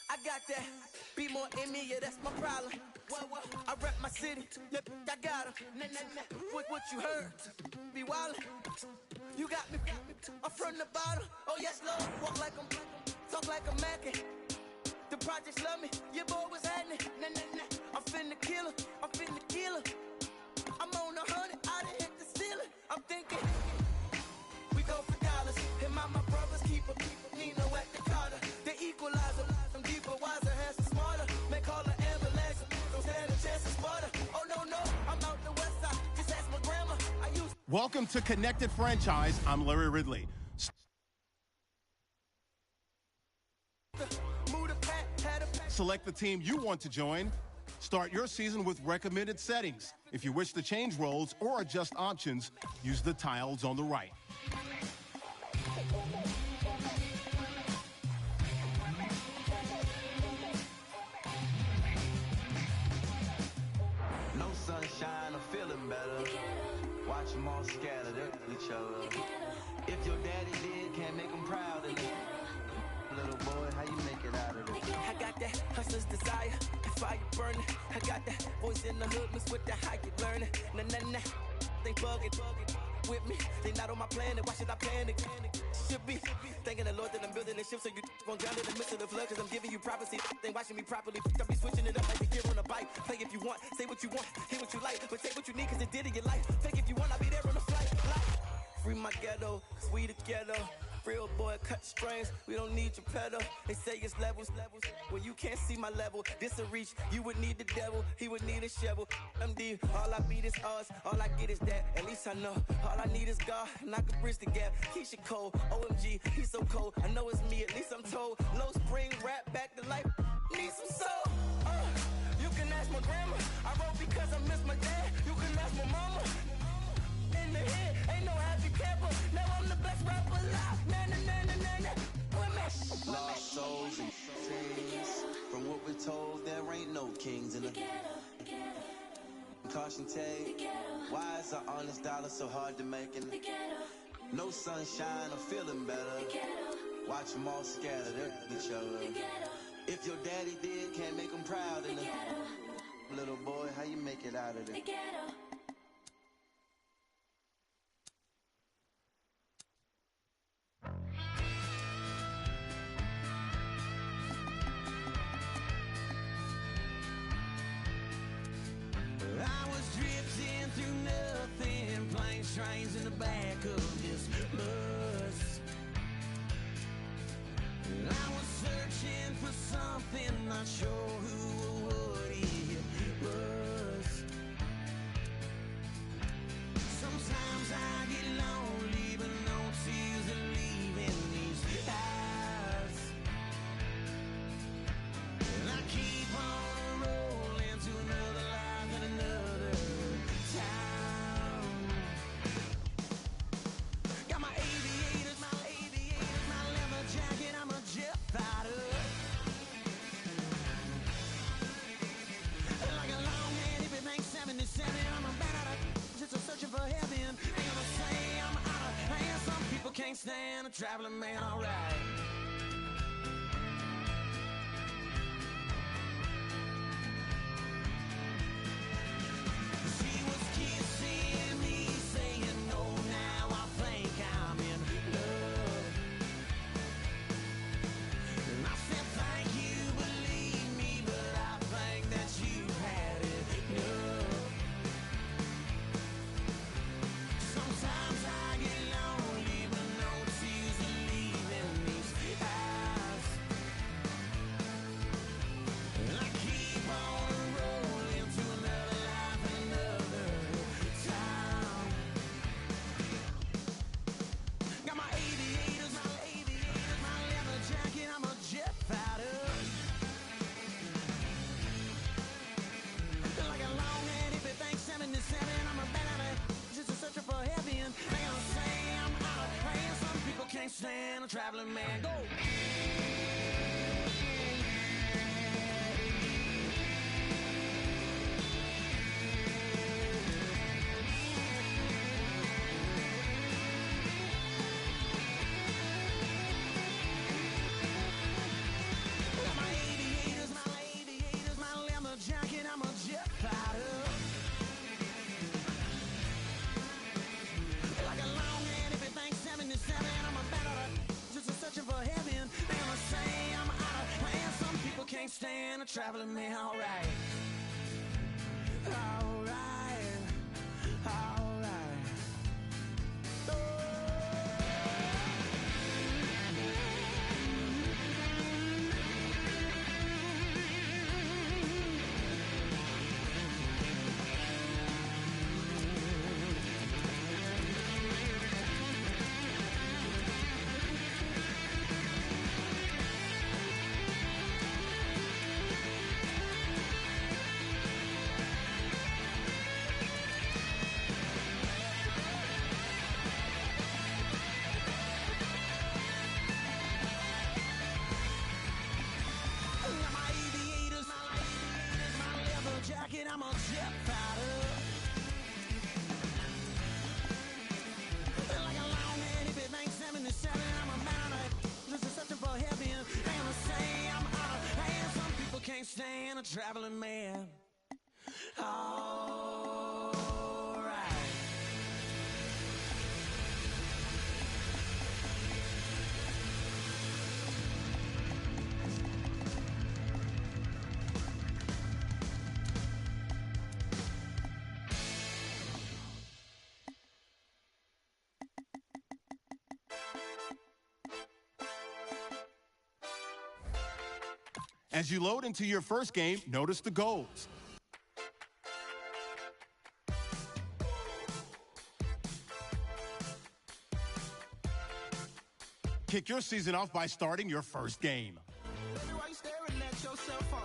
I got that. Be more in me, yeah, that's my problem. I rep my city, yeah, I got 'em. What you heard? Be wildin'. You got me. I'm from the bottom. Oh yes, Lord. Walk like I'm, talk like I'm Mackin'. The projects love me. Your boy was happening. I'm finna kill her. I'm finna kill her. I'm on 100. I done hit the ceiling. I'm thinking we go for dollars. And my brothers keep a Nino at the Carter. The equalizer. I'm deeper, wiser, handsome, smarter. Make all the ambulance. Don't stand a chance to smarter. Oh no, I'm out the west side. Just ask my grandma. Welcome to Connected Franchise. I'm Larry Ridley. Select the team you want to join. Start your season with recommended settings. If you wish to change roles or adjust options, use the tiles on the right. No sunshine, I'm feeling better. Watch them all scattered at each other. If your daddy did, can't make him proud of you. Little boy, how you make it out of it? I got that hustler's desire, that fire burning. I got that voice in the hood mixed with that high get learning. Nah. They bugging with me. They not on my planet. Why should I panic? Should be thanking the Lord that I'm building this ship so you gon' drown in the midst of the flood. Cause I'm giving you prophecy. They watching me properly. I'll be switching it up like a gear on a bike. Play if you want, say what you want, hear what you like. But take what you need cause it did in your life. Fake if you want, I'll be there on the flight. Free my ghetto, cause we together. Real boy, cut strings, we don't need your pedal. They say it's levels. Well, you can't see my level. This a reach, you would need the devil. He would need a shovel. I'm deep, all I beat is us. All I get is that, at least I know. All I need is God, and I can bridge the gap. Keisha Cole, OMG, he's so cold. I know it's me, at least I'm told. Low spring, rap back to life. Need some soul. You can ask my grandma. I wrote because I miss my dad. You can ask my mama. In the head, ain't no happy camper. Now I'm the best rapper alive. Nah. Lost souls and things. From what we're told, there ain't no kings in the caution tape. Why is an honest dollar so hard to make? No sunshine, I'm feeling better. Watch them all scattered at each other. If your daddy did, can't make him proud of you. Little boy, how you make it out of it? Trains in the back of this bus. I was searching for something, not sure who or what it was. Sometimes I get lonely, but no tears are leaving these eyes. And I keep on rolling to another life and another time. Got my aviators, my leather jacket, I'm a jet fighter. Like a long head, if it makes 77, I'm a bad out of just a searching for heaven. Ain't gonna say I'm out of hand. Some people can't stand a traveling man, alright. She was kissing me, saying no, now I think I'm in love. And I said thank you, believe me, but I think that you had enough. Sometimes I get lonely, but no tears are leaving these eyes. And I keep on rolling to another life, another time. Got my aviators, my leather jacket, I'm a jet fighter. Like a long head, if it thinks 77, I'm a bad at it, just a searching for heaven. They gonna say I'm out of hand. Some people can't stand a traveling man. Go! a traveling man, alright. Alright, alright. I'm a jet fighter. Like a long-head hippie, 1977. I'm a mountain, just searching for heaven. They gonna say I'm out of hand. Some people can't stand a traveling man. All right. As you load into your first game, notice the goals. Kick your season off by starting your first game. Baby, why you staring at your cell phone?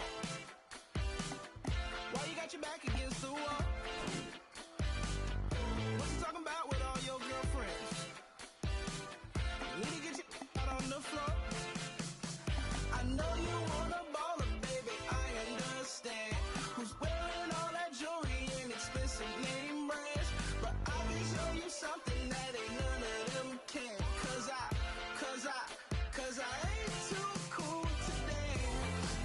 Why you got your back against the wall? What you talking about with all your girlfriends? You need to get your out on the floor. I know you wanna baller, baby, I understand. Who's wearing all that jewelry and expensive name brands? But I can show you something that ain't none of them can. Cause I ain't too cool to dance.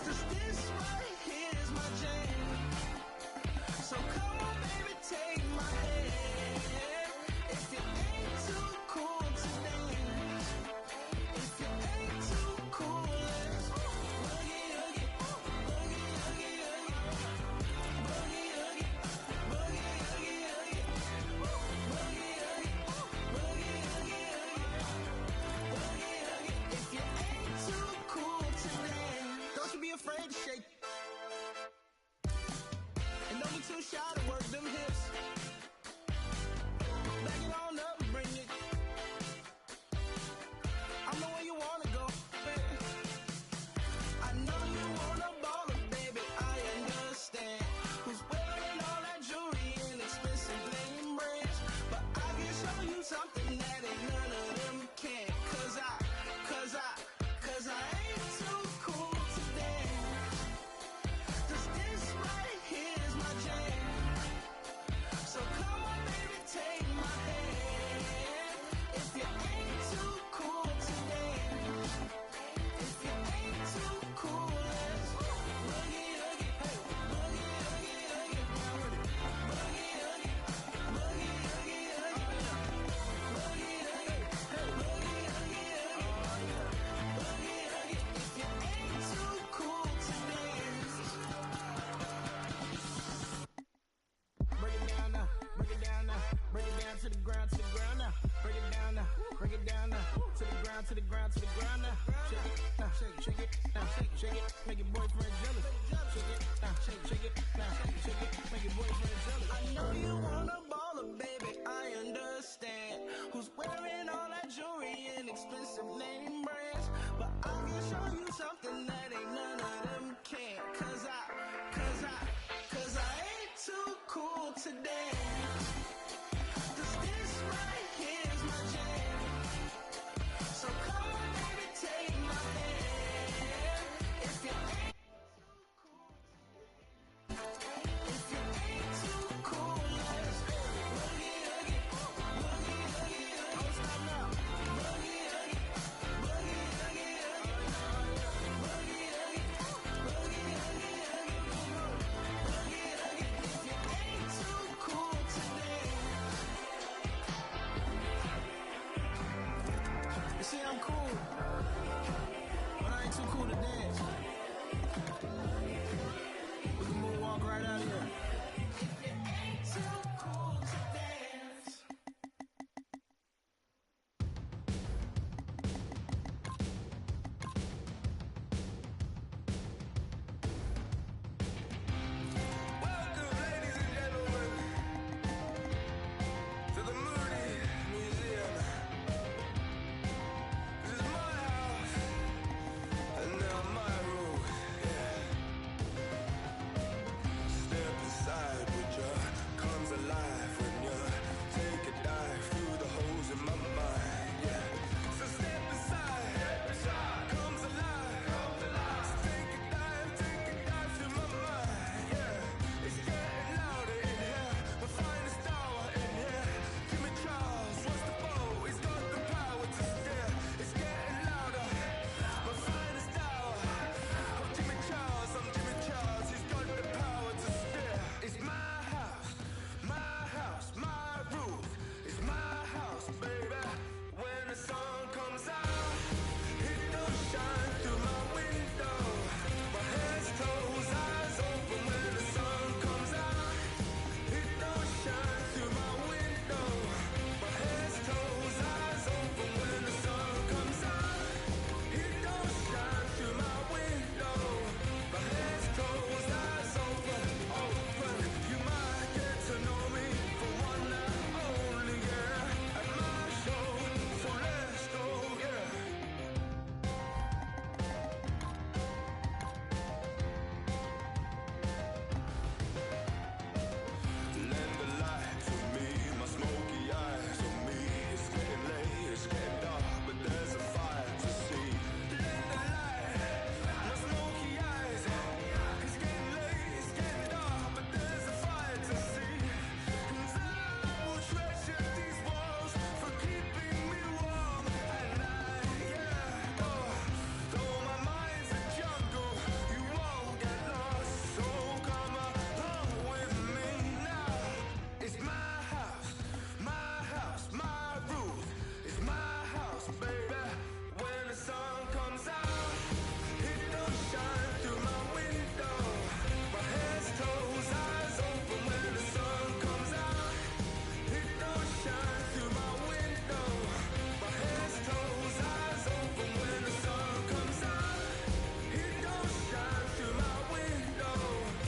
Cause this right here is my jam. So come on, baby, take my hand. If you ain't too cool to dance, if you ain't too cool, let's boogie, oogie, boogie, oogie, oogie, boogie, oogie, boogie, oogie, oogie, boogie, oogie, boogie, oogie, oogie. If you ain't too cool to dance, don't you be afraid to shake. And don't be too shy to work them hips. Back it on up and bring it. I know where you wanna go, baby. I know you wanna baller, baby, I understand. Who's wearing all that jewelry and expensive name brands? But I can show you something that ain't none of them can. Cause I ain't too cool to dance. Cause this right here is my jam. So come on, baby, take my hand. If you ain't too cool to dance, if you ain't too cool, let's boogie, oogie, hey, boogie, oogie, oogie, boogie, oogie, boogie, oogie, oogie, boogie, oogie, hey, boogie, oogie, oogie, boogie, oogie. If you ain't too cool to dance, break it down now, break it down now, break it down to the ground now, break it down now, break it down now, to the ground, to the ground, to the ground now. Shake it now, shake it now, shake it, make your boyfriend jealous. Shake it now, shake it now, shake it, make your boyfriend jealous. I know you wanna baller, baby, I understand. Who's wearing all that jewelry and expensive name brands? But I can show you something that ain't none of them can. Cause I ain't too cool to dance. Cause this right here is my jam. So come on, baby, take my hand. If you ain't too cool, let's boogie, oogie, boogie, oogie, oogie. Don't stop now. Boogie, oogie, boogie, oogie, oogie. Boogie, oogie, boogie, oogie, oogie. Boogie, oogie. If you ain't too cool to dance. You see, I'm cool, but I ain't too cool to dance. We can moonwalk right out of here. Welcome, ladies and gentlemen, to the Moody Museum. This is my house, and now my room. Yeah. Step inside with ya, comes alive when ya take a dive through the holes in my mind. Yeah. So step inside, comes alive. So take a dive through my mind. Yeah. It's getting louder in here, the finest hour in here. Jimmy Charles, what's the bow? He's got the power to steer. It's getting louder, my finest hour. I'm Jimmy Charles, he's got the power to steer. It's my house, my roof. It's my house, baby. When the sun comes out, it don't shine through my window. My head's closed, eyes open when the sun comes out. It don't shine through my window. My head's closed, eyes open when the sun comes out. It don't shine through my window. My head's closed, eyes open, open. You might get to know me for one night only, yeah. At my show, so let's go, yeah. Lend a light to me, my smoky eyes on me. It's getting late, it's getting dark, but there's a fire to see. Lend a light, my smoky eyes. It's getting late, it's getting dark, but there's a fire to see. And I will treasure these walls for keeping me warm at night. Yeah, though my mind's a jungle, you won't get lost. So come along with me now. It's my house, my roof. It's my house, baby. When the sun comes out, it don't shine through my window. My head's closed, eyes open when the sun comes out. It don't shine through my window. My head's closed, eyes open when the sun comes out. It don't shine through my window.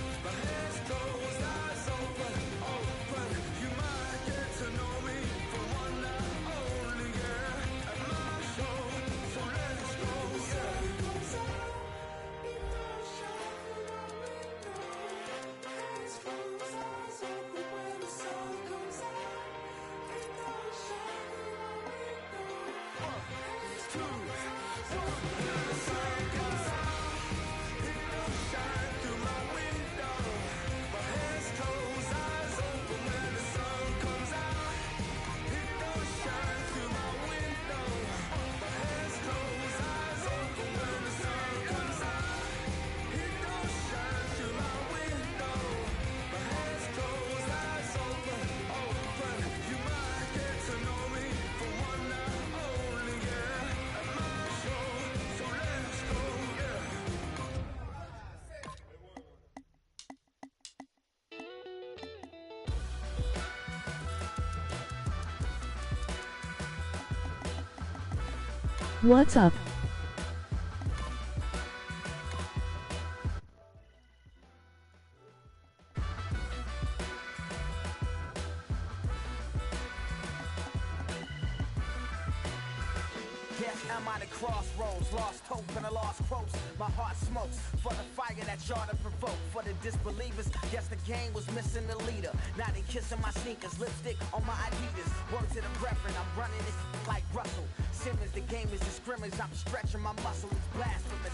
My head's closed, eyes open, open. You might get to know me for one night only, yeah. At my show, so let's go, yeah. What's up? Yes, I'm at a crossroads, lost hope and a lost hopes. My heart smokes for the fire that y'all to provoke. For the disbelievers, guess the game was missing the leader. Now they kissing my sneakers, lipstick on my Adidas. Word to the reverend, I'm running it like Russell Simmons. The game is a scrimmage, I'm stretching my muscle. It's blasphemous.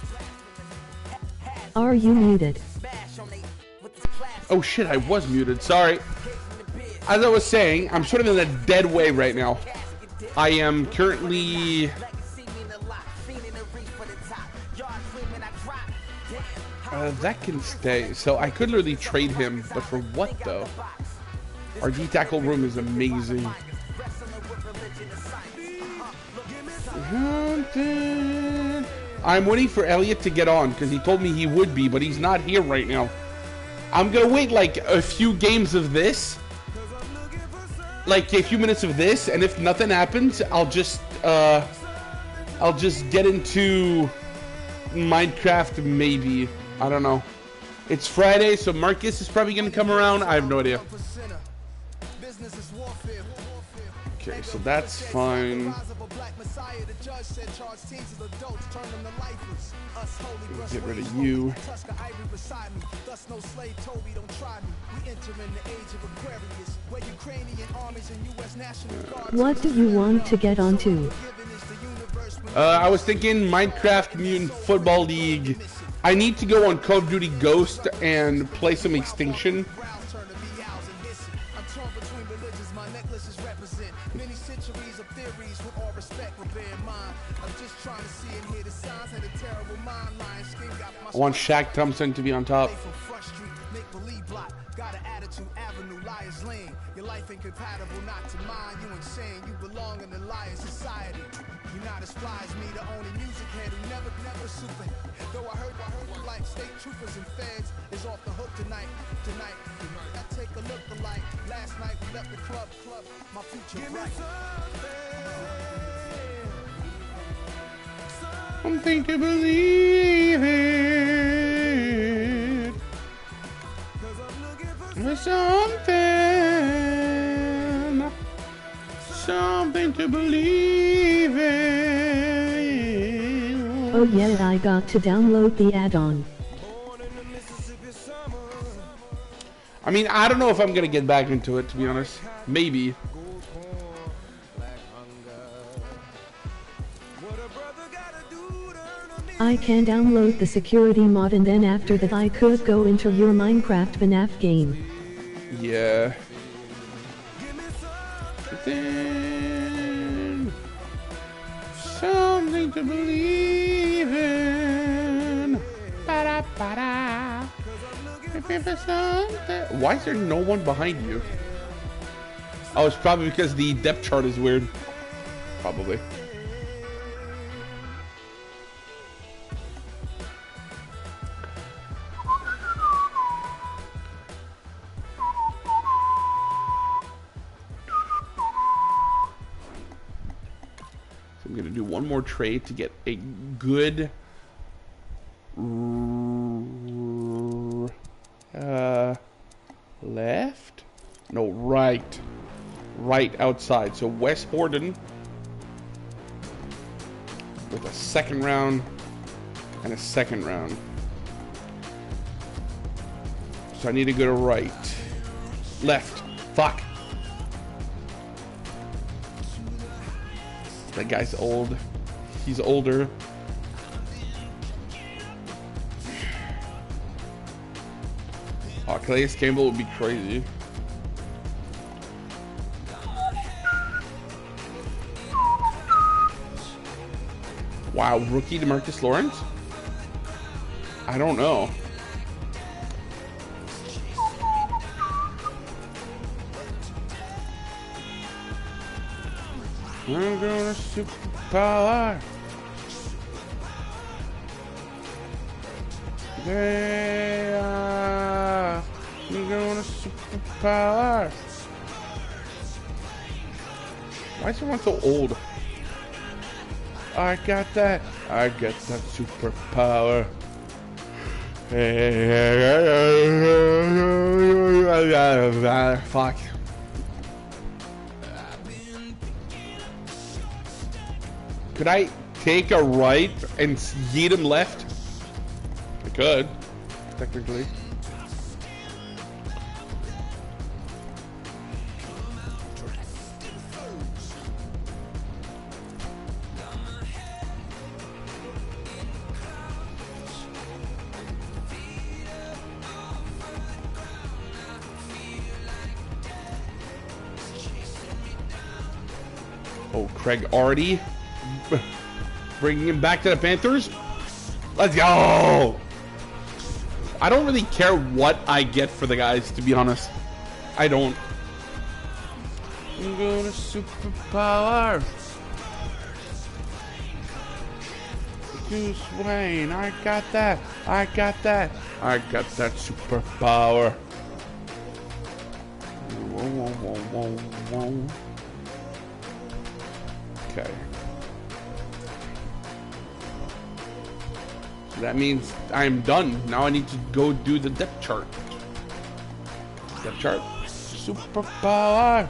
Are you muted? Oh shit, I was muted. Sorry. As I was saying, I'm sort of in a dead way right now. I am currently... that can stay. So I could literally trade him, but for what though? Our D-tackle room is amazing. I'm waiting for Elliot to get on because he told me he would be, but he's not here right now. I'm gonna wait like a few games of this, like a few minutes of this, and if nothing happens, I'll just get into Minecraft maybe. I don't know. It's Friday, so Marcus is probably gonna come around. I have no idea. Okay, so that's fine. Get rid of you. What do you want to get onto? I was thinking Minecraft Mutant Football League. I need to go on Call of Duty Ghost and play some Extinction. I want Shaq Thompson to be on top. Your life incompatible, not to mine. You insane. You belong in the lion society. You're not as fly as me, the only music head who never super. Though I heard like state troopers and feds is off the hook tonight. I take a look alike. Last night we left the club. My future bright. Something to believe in. Something to believe in. Oh yeah, I got to download the add-on. I mean, I don't know if I'm gonna get back into it, to be honest. Maybe. I can download the security mod and then after that I could go into your Minecraft FNAF game. Yeah. Something to believe in. Ba-da-ba-da. Why is there no one behind you? Oh, it's probably because the depth chart is weird. Probably. I'm gonna do one more trade to get a good left? No, right outside. So West Horden with a second round and a second round. So I need to go to right. Left. Fuck. That guy's old. He's older. Oh, Calais Campbell would be crazy. Wow, rookie DeMarcus Lawrence? I don't know. I'm gonna superpower. They are. I'm gonna superpower. Why is everyone so old? I got that. I got that superpower. Fuck. Could I take a right and yeet him left? I could, technically. Oh, Craig Artie. Bringing him back to the Panthers. Let's go. I don't really care what I get for the guys, to be honest. I don't. I'm gonna superpower. Bruce Wayne, I got that. I got that. I got that superpower. Whoa, whoa, whoa, whoa, whoa. Okay. So that means I'm done. Now I need to go do the depth chart. Depth chart. Superpower.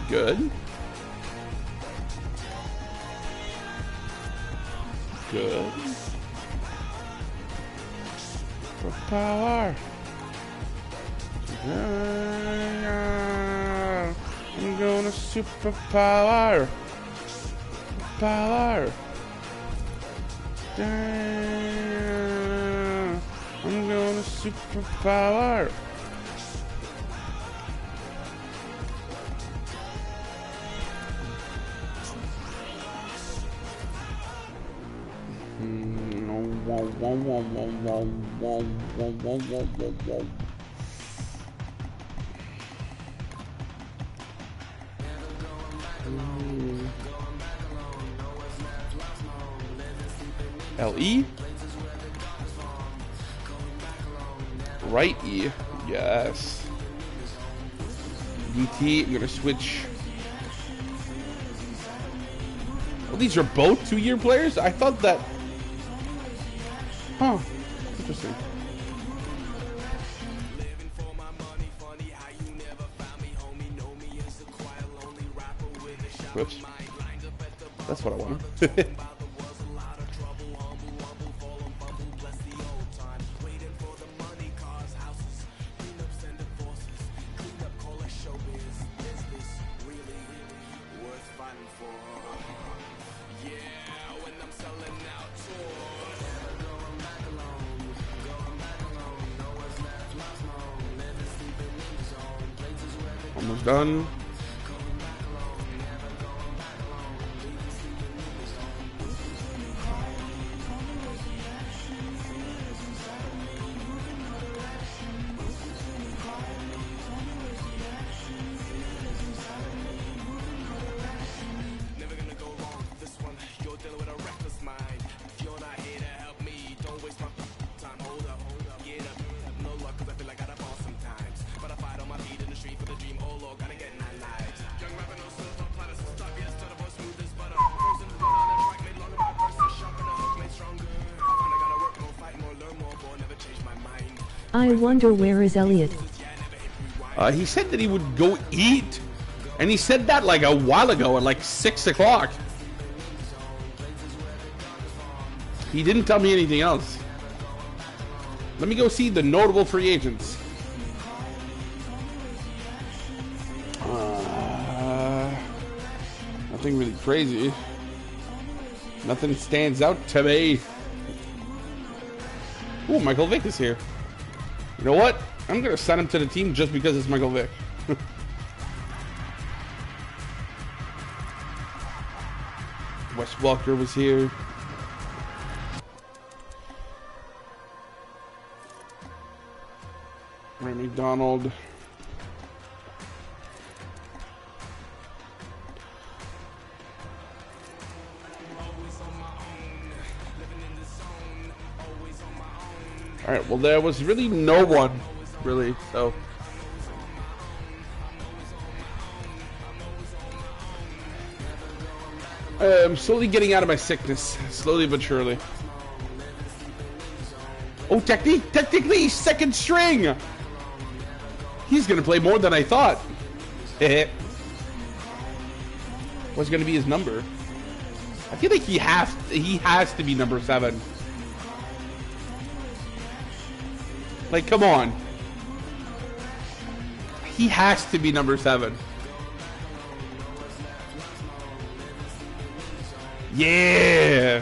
Good. Good. Superpower. I'm gonna superpower. Power. I'm gonna superpower. LE? Right E. Yes. DT, I'm gonna switch. Oh, these are both 2-year players? I thought that. Huh. Interesting. Whoops. That's what I wanted. Almost done. I wonder where is Elliot? He said that he would go eat. And he said that like a while ago at like 6 o'clock. He didn't tell me anything else. Let me go see the notable free agents. Nothing really crazy. Nothing stands out to me. Ooh, Michael Vick is here. You know what? I'm going to send him to the team just because it's Michael Vick. Wes Walker was here. Ray McDonald. Alright, well there was really no one, really, so. I'm slowly getting out of my sickness, slowly but surely. Oh, technically, second string! He's gonna play more than I thought. What's gonna be his number? I feel like he has to be number 7. Like, come on. He has to be number 7. Yeah!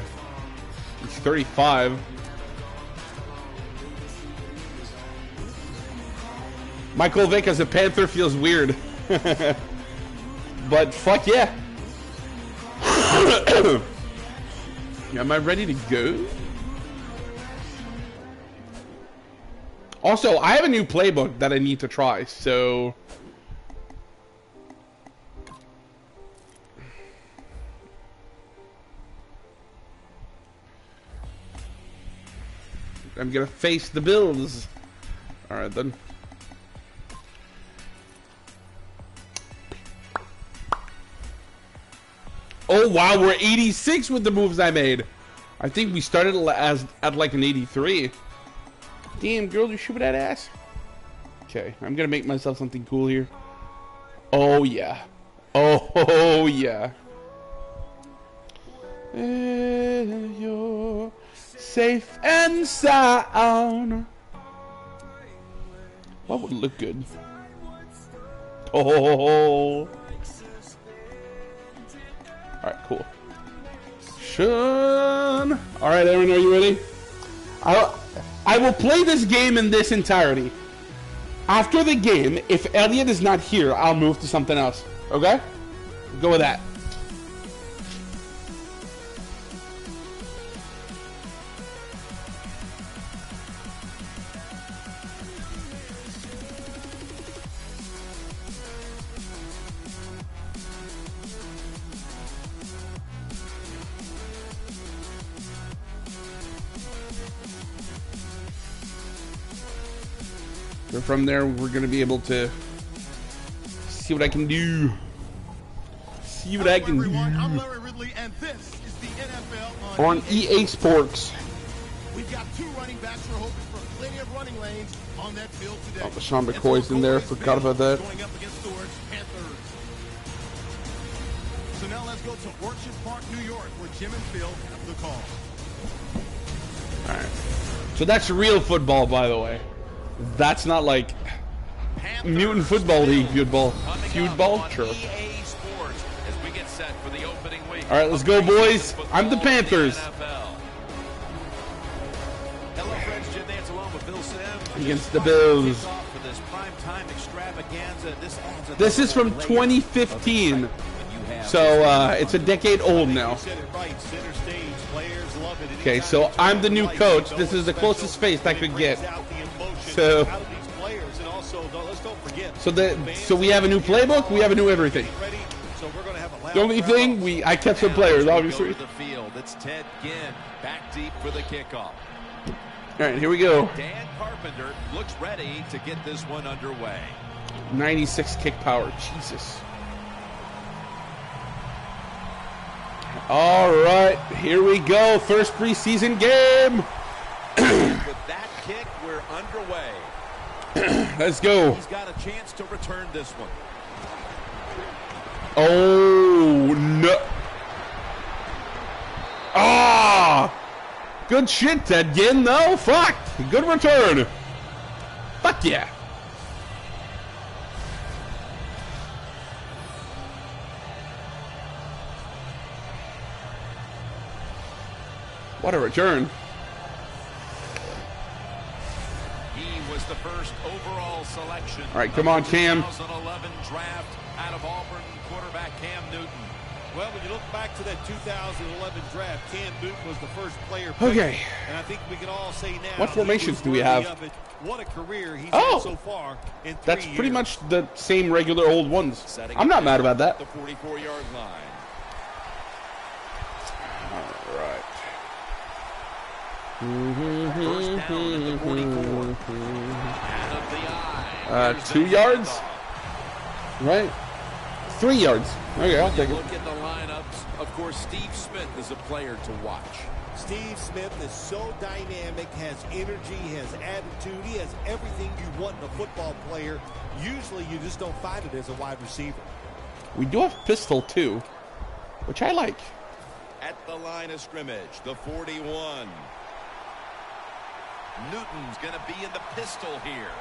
He's 35. Michael Vick as a Panther feels weird. But fuck yeah. Am I ready to go? Also, I have a new playbook that I need to try, so... I'm gonna face the Bills. All right then. Oh wow, we're 86 with the moves I made. I think we started at like an 83. Damn, girl, you shoot that ass. Okay, I'm gonna make myself something cool here. Oh yeah. Oh yeah. You're safe and sound. What would look good? Oh. Alright, cool. Sean. Alright, Aaron, are you ready? I will play this game in this entirety. After the game, if Elliot is not here, I'll move to something else. Okay? Go with that. So from there, we're going to be able to see what I can do. See what I can do. I'm Larry Ridley, and this is the NFL on EA Sports. We've got two running backs. We're hoping for plenty of running lanes on that field today. Oh, Sean McCoy's in there. Forgot about that. Going up against the Panthers. So now let's go to Orchard Park, New York, where Jim and Phil have the call. All right. So that's real football, by the way. That's not like Mutant Football League feud ball. Sure. All right, let's go, boys. I'm the Panthers. Against the Bills. This is from 2015. So it's a decade old now. Okay, so I'm the new coach. This is the closest face I could get. So we have a new playbook. We have a new everything. The only thing I kept some players, obviously. It's Ted Ginn back deep for the kickoff. All right, here we go. Dan Carpenter looks ready to get this one underway. 96 kick power, Jesus. All right, here we go. First preseason game. With that kick, we're underway. Let's go. He's got a chance to return this one. Oh, no. Ah! Good shit, Ted Ginn, though. Fuck. Good return. Fuck yeah. What a return. He was the first overall selection. All right, come on, Cam. 2011 draft out of Auburn quarterback Cam Newton. Well, when you look back to that 2011 draft, Cam Newton was the first player picked, okay. And I think we can all say now. What formations do we have? What a career he's had so far in 3 that's years. pretty much the same regular old ones. I'm not mad about that. The 44-yard line. All right. First down at the 44. Out of the eye. 2 yards? Right? 3 yards. Okay, I'll take it. Look at the lineups. Of course, Steve Smith is a player to watch. Steve Smith is so dynamic, has energy, has attitude. He has everything you want in a football player. Usually, you just don't find it as a wide receiver. We do have pistol, too, which I like. At the line of scrimmage, the 41. Newton's going to be in the pistol here.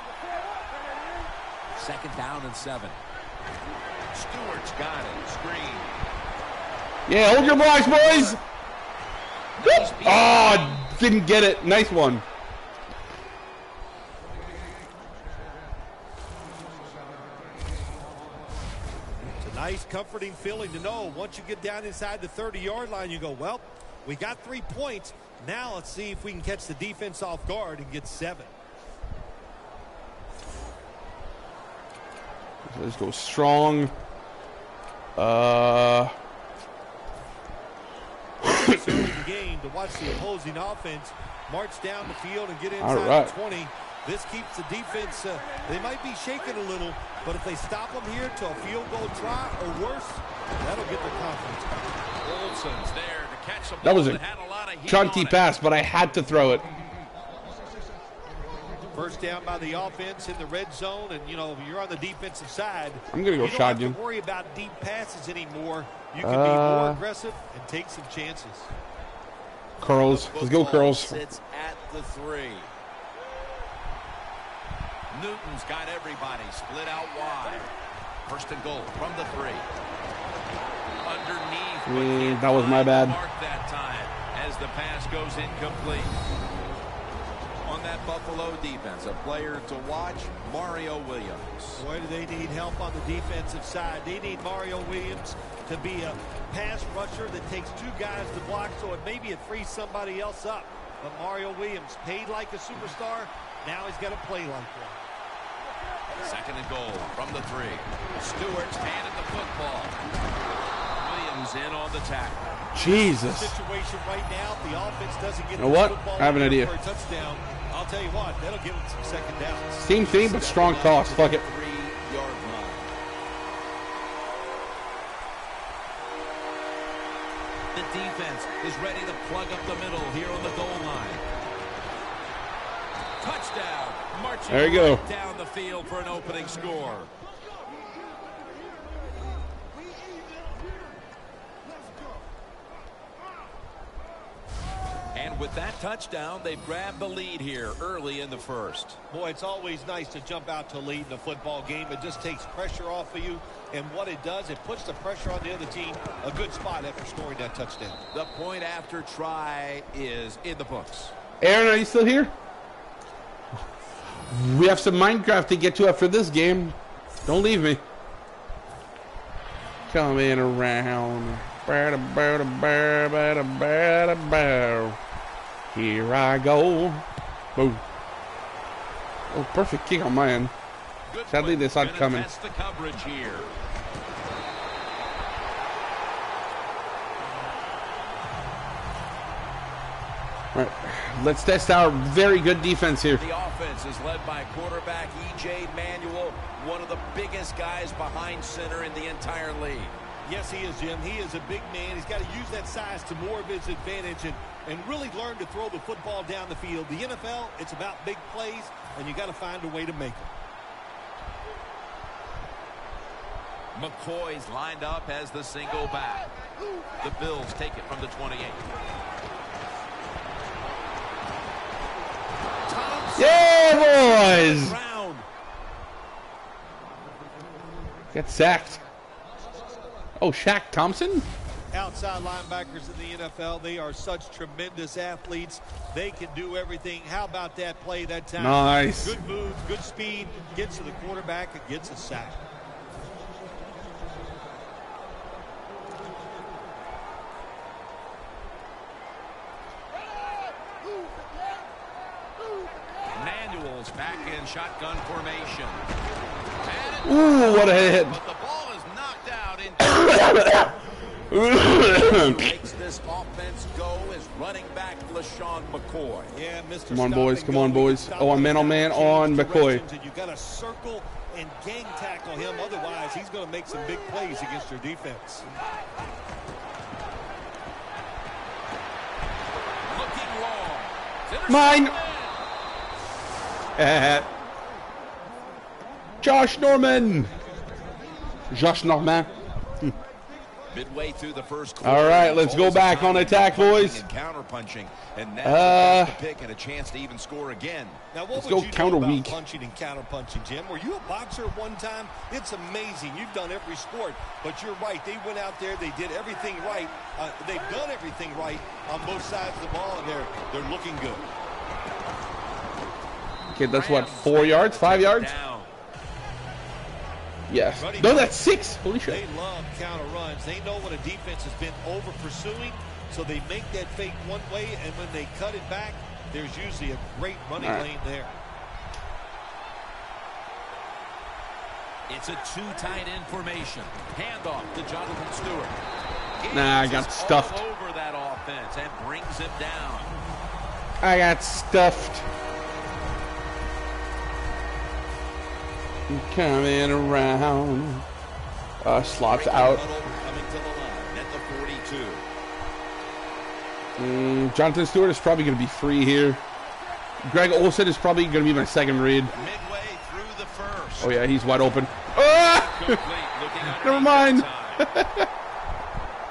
2nd down and 7. Stewart's got it. Screen. Yeah, hold your blocks, boys. Nice oh, didn't get it. Nice one. It's a nice, comforting feeling to know once you get down inside the 30-yard line, you go, well, we got 3 points. Now let's see if we can catch the defense off guard and get 7. Let's go strong. This this early in the game to watch the opposing offense march down the field and get inside the 20. This keeps the defense, they might be shaking a little, but if they stop them here to a field goal try or worse, that'll get their confidence back. Olsen's there to catch a ball That was a that had a lot of heat chunky on it. pass, but I had to throw it. First down by the offense in the red zone, and, you know, you're on the defensive side. I'm going to go shotgun. You don't have to worry about deep passes anymore. You can be more aggressive and take some chances. Curls. Let's go, Curls. Sits at the 3. Newton's got everybody split out wide. First and goal from the 3. Underneath. That was my bad. Mark that time as the pass goes incomplete. On that Buffalo defense, a player to watch, Mario Williams. Boy, do they need help on the defensive side. They need Mario Williams to be a pass rusher that takes 2 guys to block, so maybe it frees somebody else up. But Mario Williams, paid like a superstar, now he's got to play like one. Second and goal from the 3. Stewart's handed the football. Williams in on the tackle. Jesus. The situation right now, if the offense doesn't get You know what? the football I have an idea. for a touchdown, I'll tell you what, that'll give them some second downs. Same thing, but strong toss. Fuck it. 3-yard line. The defense is ready to plug up the middle here on the goal line. Touchdown. Marching there you go. Right down the field for an opening score. And with that touchdown, they've grabbed the lead here early in the first. Boy, it's always nice to jump out to lead in a football game. It just takes pressure off of you. And what it does, it puts the pressure on the other team. A good spot after scoring that touchdown. The point after try is in the books. Aaron, are you still here? We have some Minecraft to get to after this game. Don't leave me. Coming around. Here I go. Boom. Oh, perfect kick on my end. Sadly, they saw it coming. Test the coverage here. All right, let's test our very good defense here. The offense is led by quarterback E.J. Manuel, one of the biggest guys behind center in the entire league. Yes, he is, Jim. He is a big man. He's got to use that size to more of his advantage and really learn to throw the football down the field. The NFL, it's about big plays, and you got to find a way to make them. McCoy's lined up as the single back. The Bills take it from the 28. Yeah, boys! Get sacked. Oh, Shaq Thompson? Outside linebackers in the NFL, they are such tremendous athletes. They can do everything. How about that play that time? Nice. Good move, good speed, gets to the quarterback and gets a sack. Manuel's back in shotgun formation. Ooh, what a hit. But the ball is knocked out into makes this offense go is running back LaShawn McCoy. Yeah, Mr. Come on, boys. Come on, boys. Oh, I'm man on man on McCoy. You got to circle and gang tackle him. Otherwise, he's going to make some big plays against your defense. Looking long. Mine. Josh Norman. Josh Norman. Midway through the first quarter. All right, let's go back on attack, boys. And counter punching, and now the pick and a chance to even score again. Now, what let's would go you counter know about weak. punching and counter punching, Jim? Were you a boxer at one time? It's amazing. You've done every sport, but you're right. They went out there. They did everything right. They've done everything right on both sides of the ball, and they're looking good. Okay, that's what, 4 yards, 5 yards? Yes. No, that's 6. Holy shit. They love counter runs. They know when a defense has been over pursuing, so they make that fake one way, and when they cut it back, there's usually a great running lane there. It's a two tight end formation. Handoff to Jonathan Stewart. Nah, I got stuffed. All over that offense. defense and brings him down. I got stuffed. I'm coming around. Slots out. Coming to the line at the 42. Jonathan Stewart is probably going to be free here. Greg Olsen is probably going to be my second read. Midway through the first. Oh, yeah, he's wide open. Ah! Never mind.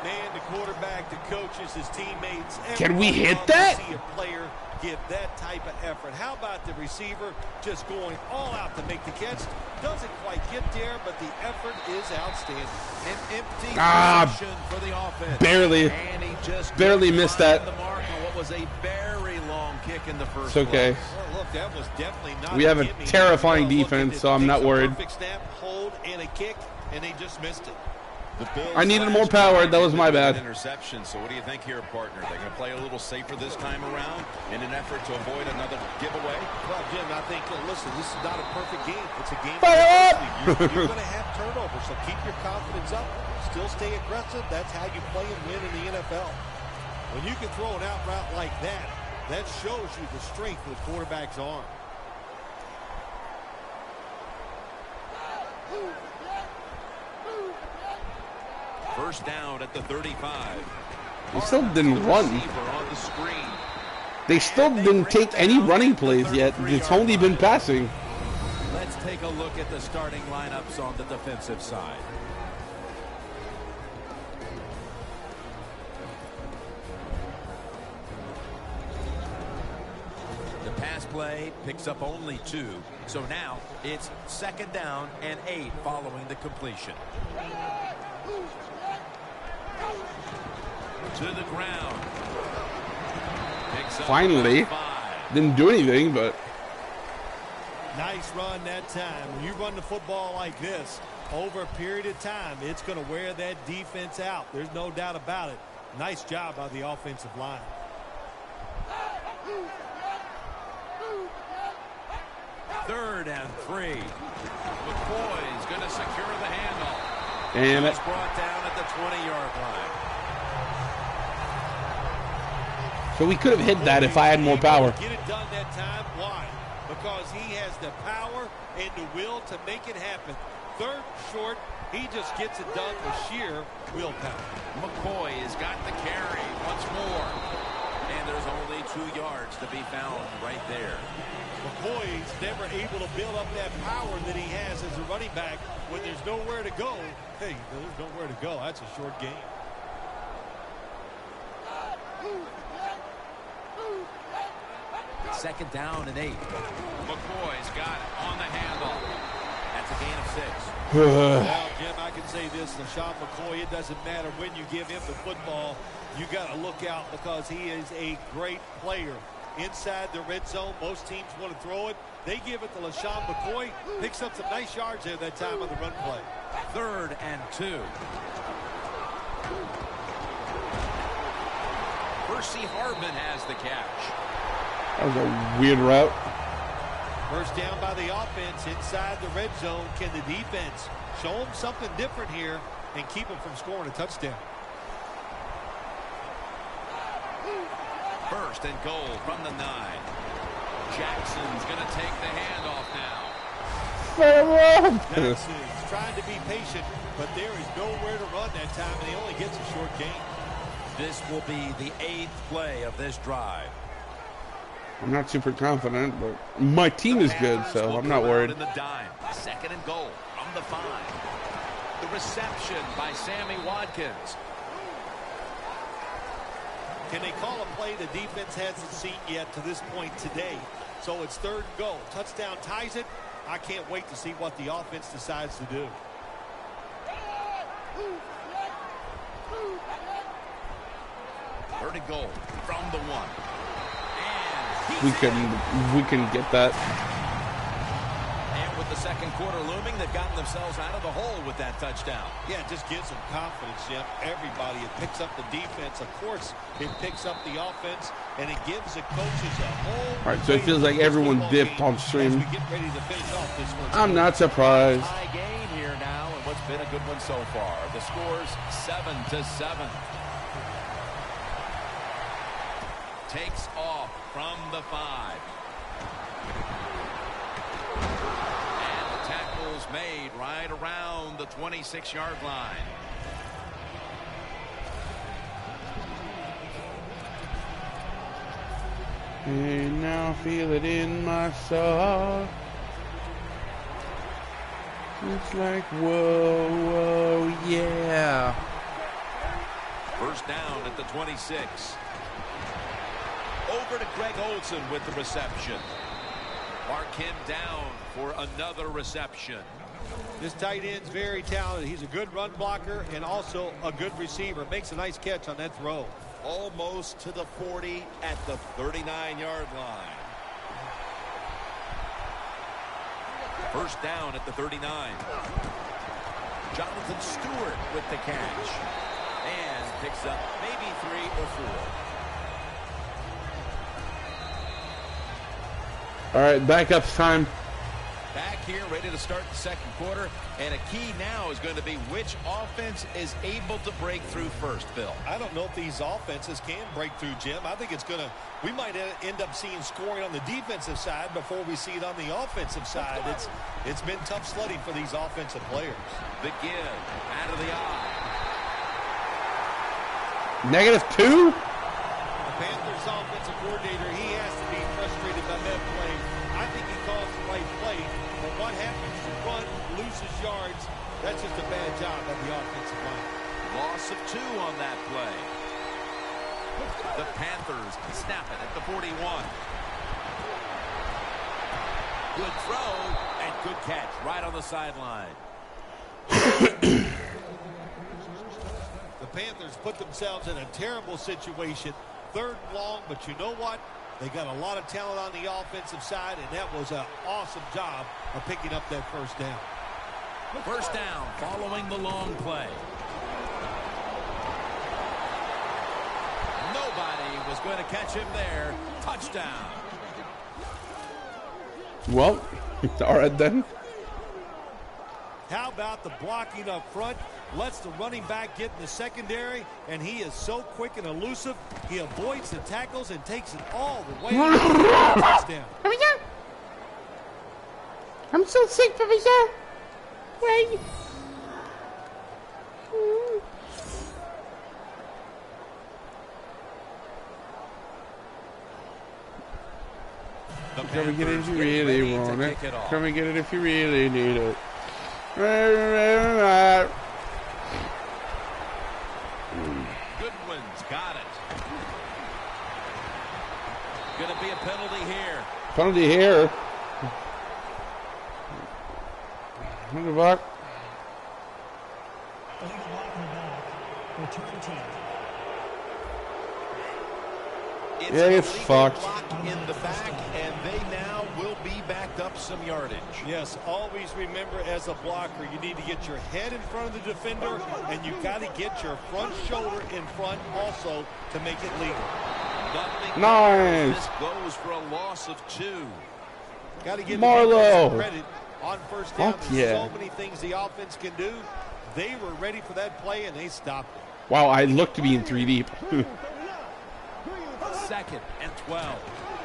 Man, the quarterback, the coaches, his teammates. Can we hit that? See a player give that type of effort. How about the receiver just going all out to make the catch? Doesn't quite get there, but the effort is outstanding. An empty position for the offense. Barely. And he just barely missed that. the mark on what was a very long kick in the first It's okay. Well, look, that was definitely not We have a gimme. terrifying Look, defense, so I'm not worried. Perfect snap, hold, and a kick, and they just missed it. I needed more power. That was my bad. Interception. So what do you think here, partner? They're going to play a little safer this time around in an effort to avoid another giveaway? Well, Jim, I think, listen, this is not a perfect game. It's a game. Fire up! You're going to have turnovers, so keep your confidence up. Still stay aggressive. That's how you play and win in the NFL. When you can throw an out route like that, that shows you the strength of the quarterback's arm. First down at the 35. They still didn't run. They still didn't take any running plays yet. It's only been passing. Let's take a look at the starting lineups on the defensive side. The pass play picks up only 2. So now it's second down and 8 following the completion. To the ground. Finally. Didn't do anything, but. Nice run that time. When you run the football like this, over a period of time, it's going to wear that defense out. There's no doubt about it. Nice job by the offensive line. Third and 3. McCoy's going to secure the handoff. Damn it. It's brought down at the 20-yard line. So we could have hit that if I had more power. Get it done that time. Why? Because he has the power and the will to make it happen. Third short, he just gets it done with sheer willpower. McCoy has got the carry once more. And there's only 2 yards to be found right there. McCoy's never able to build up that power that he has as a running back. When there's nowhere to go, hey, there's nowhere to go. That's a short game. Second down and 8. McCoy's got it on the handle. That's a gain of 6. Well, Jim, I can say this. LaShawn McCoy, it doesn't matter when you give him the football. You got to look out because he is a great player. Inside the red zone, most teams want to throw it. They give it to LaShawn McCoy. Picks up some nice yards there that time on the run play. Third and 2. Percy Harvin has the catch. That was a weird route. First down by the offense inside the red zone. Can the defense show them something different here and keep them from scoring a touchdown? First and goal from the 9. Jackson's going to take the handoff now. Jackson's trying to be patient, but there is nowhere to run that time, and he only gets a short gain. This will be the 8th play of this drive. I'm not super confident, but my team is good, so I'm not worried. In the dime. Second and goal from the 5. The reception by Sammy Watkins. Can they call a play the defense hasn't seen yet to this point today? So it's third and goal. Touchdown ties it. I can't wait to see what the offense decides to do. Third and goal from the 1. We couldn't get that. And with the second quarter looming, they've gotten themselves out of the hole with that touchdown. Yeah, it just gives them confidence, Jim. Everybody, it picks up the defense. Of course, it picks up the offense, and it gives the coaches a whole. All right, so it feels like everyone dipped on stream. I'm not surprised. High gain here now, and what's been a good one so far. The score's 7-7. takes off from the 5. And the tackle's made right around the 26-yard line. And now feel it in my soul. It's like, whoa, whoa, yeah. First down at the 26. Over to Greg Olsen with the reception. Mark him down for another reception. This tight end's very talented. He's a good run blocker and also a good receiver. Makes a nice catch on that throw. Almost to the 40 at the 39-yard line. First down at the 39. Jonathan Stewart with the catch. And picks up maybe 3 or 4. All right, backups time. Back here, ready to start the second quarter. And a key now is going to be which offense is able to break through first, Phil. I don't know if these offenses can break through, Jim. I think it's going to, we might end up seeing scoring on the defensive side before we see it on the offensive side. It's been tough sledding for these offensive players. The give out of the eye. -2? The Panthers offensive coordinator, he has to be frustrated by that play. I think he calls the right play, but what happens to run, loses yards, that's just a bad job of the offensive line. Loss of 2 on that play. The Panthers snap it at the 41. Good throw and good catch right on the sideline. The Panthers put themselves in a terrible situation. 3rd and long, but you know what? They got a lot of talent on the offensive side, and that was an awesome job of picking up that first down. First down following the long play. Nobody was going to catch him there. Touchdown. Well, all right then. How about the blocking up front? Lets the running back get in the secondary, and he is so quick and elusive. He avoids the tackles and takes it all the way to the touchdown. I'm so sick, Professor. Wait. Come and get it if you really want it. Come and get it if you really need it. Goodwin's got it. Going to be a penalty here. Penalty here. What the fuck? It's fucked. In the back, and they now will be backed up some yardage. Yes, always remember as a blocker, you need to get your head in front of the defender, and you got to get your front shoulder in front also to make it legal. Nice. This goes for a loss of 2. Got to give Marlowe the credit on first down. There's so many things the offense can do. They were ready for that play, and they stopped it. Wow, I look to be in 3 deep. 2nd and 12.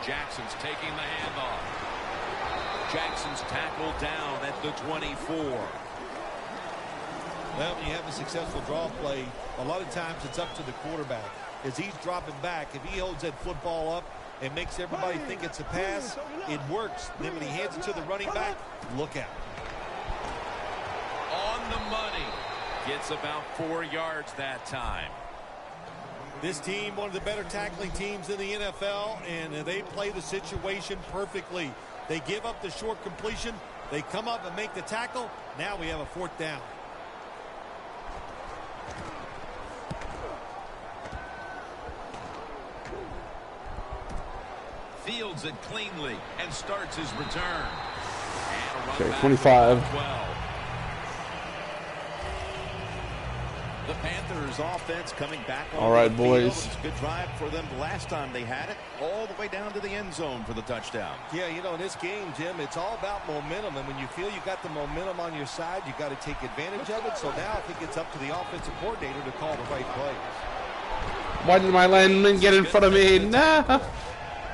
Jackson's taking the handoff. Jackson's tackled down at the 24. Well, when you have a successful draw play, a lot of times it's up to the quarterback. As he's dropping back, if he holds that football up and makes everybody think it's a pass, it works. Then when he hands it to the running back, look out. On the money. Gets about 4 yards that time. This team, one of the better tackling teams in the NFL, and they play the situation perfectly. They give up the short completion. They come up and make the tackle. Now we have a 4th down. Fields it cleanly and starts his return. And a run Okay, back 25. 12. The Panthers offense coming back on all right, the boys. field. Good drive for them the last time they had it, all the way down to the end zone for the touchdown. Yeah, you know, in this game, Jim, it's all about momentum. And when you feel you got the momentum on your side, you got to take advantage of it. So now I think it's up to the offensive coordinator to call the right plays. Why did my lineman get in front of me? Nah.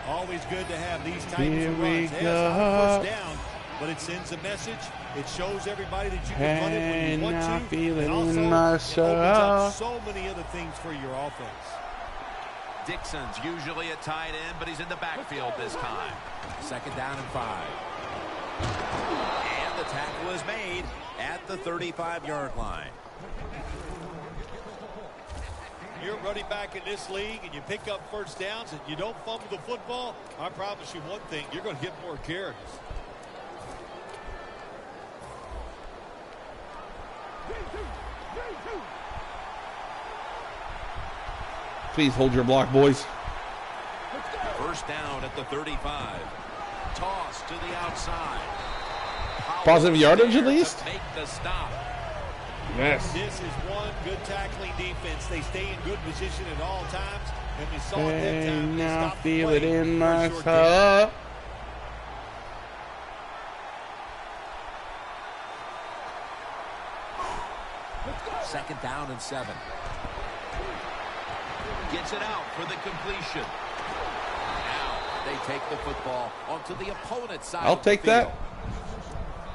Always good to have these types of runs. It's not a first down, but it sends a message. It shows everybody that you can run it when you want to. And also, it opens up so many other things for your offense. Dixon's usually a tight end, but he's in the backfield this time. 2nd down and 5. And the tackle is made at the 35-yard line. You're running back in this league and you pick up first downs and you don't fumble the football, I promise you one thing, you're going to get more carries. Please hold your block, boys. First down at the 35. Toss to the outside. Positive yardage at least? Make the stop. Yes. This is one good tackling defense. They stay in good position at all times. And we saw it that time. They stopped the feel play it in for a my short heart. Second down and 7. Gets it out for the completion. Now they take the football onto the opponent's side. I'll take that.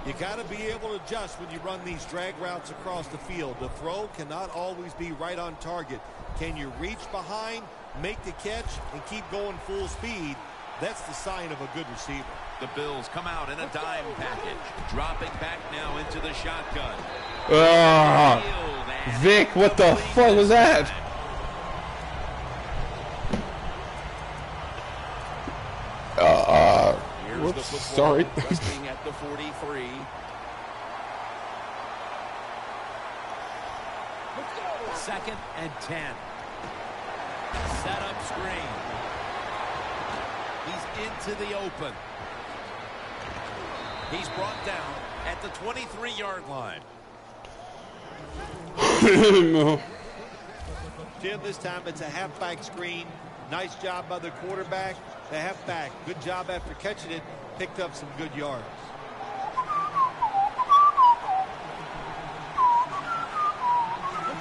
You got to be able to adjust when you run these drag routes across the field. The throw cannot always be right on target. Can you reach behind, make the catch, and keep going full speed? That's the sign of a good receiver. The Bills come out in a dime package. Dropping back now into the shotgun. Vic, what the fuck was that? Whoops, sorry. Resting at the 43. Second and 10. Set up screen. He's into the open. He's brought down at the 23-yard line. No. Jim, this time it's a halfback screen. Nice job by the quarterback. The halfback, good job after catching it, picked up some good yards.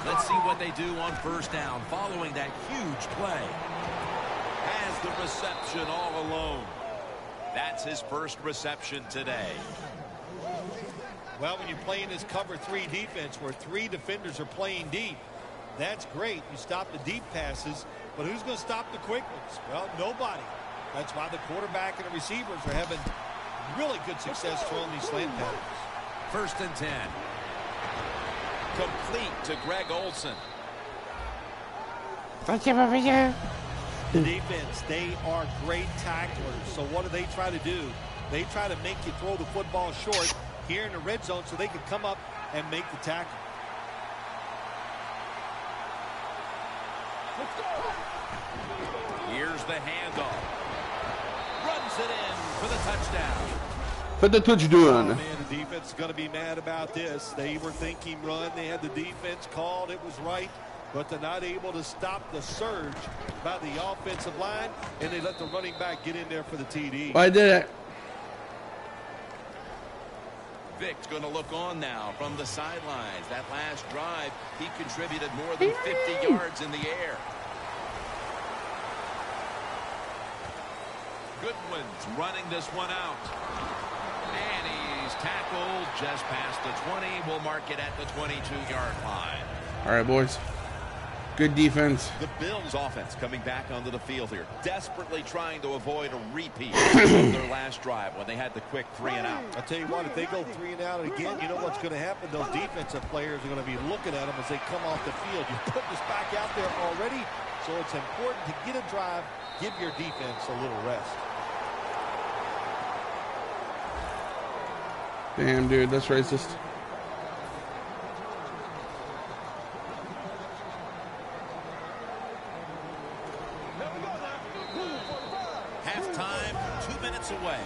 Let's see what they do on first down following that huge play. Has the reception all alone. That's his first reception today. Well, when you're playing this cover 3 defense where 3 defenders are playing deep, that's great. You stop the deep passes, but who's going to stop the quick ones? Well, nobody. That's why the quarterback and the receivers are having really good success throwing these slant patterns. First and 10. Complete to Greg Olsen. The defense, they are great tacklers. So what do they try to do? They try to make you throw the football short here in the red zone so they can come up and make the tackle. Here's the handoff. Runs it in for the touchdown. For the touchdown. Oh, man, the defense is going to be mad about this. They were thinking run. They had the defense called. It was right. But they're not able to stop the surge by the offensive line. And they let the running back get in there for the TD. I did it. Vic's going to look on now from the sidelines. That last drive, he contributed more than 50 yards in the air. Goodwin's running this one out. And he's tackled just past the 20. We'll mark it at the 22-yard line. All right, boys. Good defense. The Bills offense coming back onto the field here, desperately trying to avoid a repeat of their last drive when they had the quick 3 and out. I'll tell you what, if they go 3 and out again, you know what's going to happen? Those defensive players are going to be looking at them as they come off the field. You put this back out there already, so it's important to get a drive, give your defense a little rest. Damn, dude, that's racist. Halftime, 2 minutes away.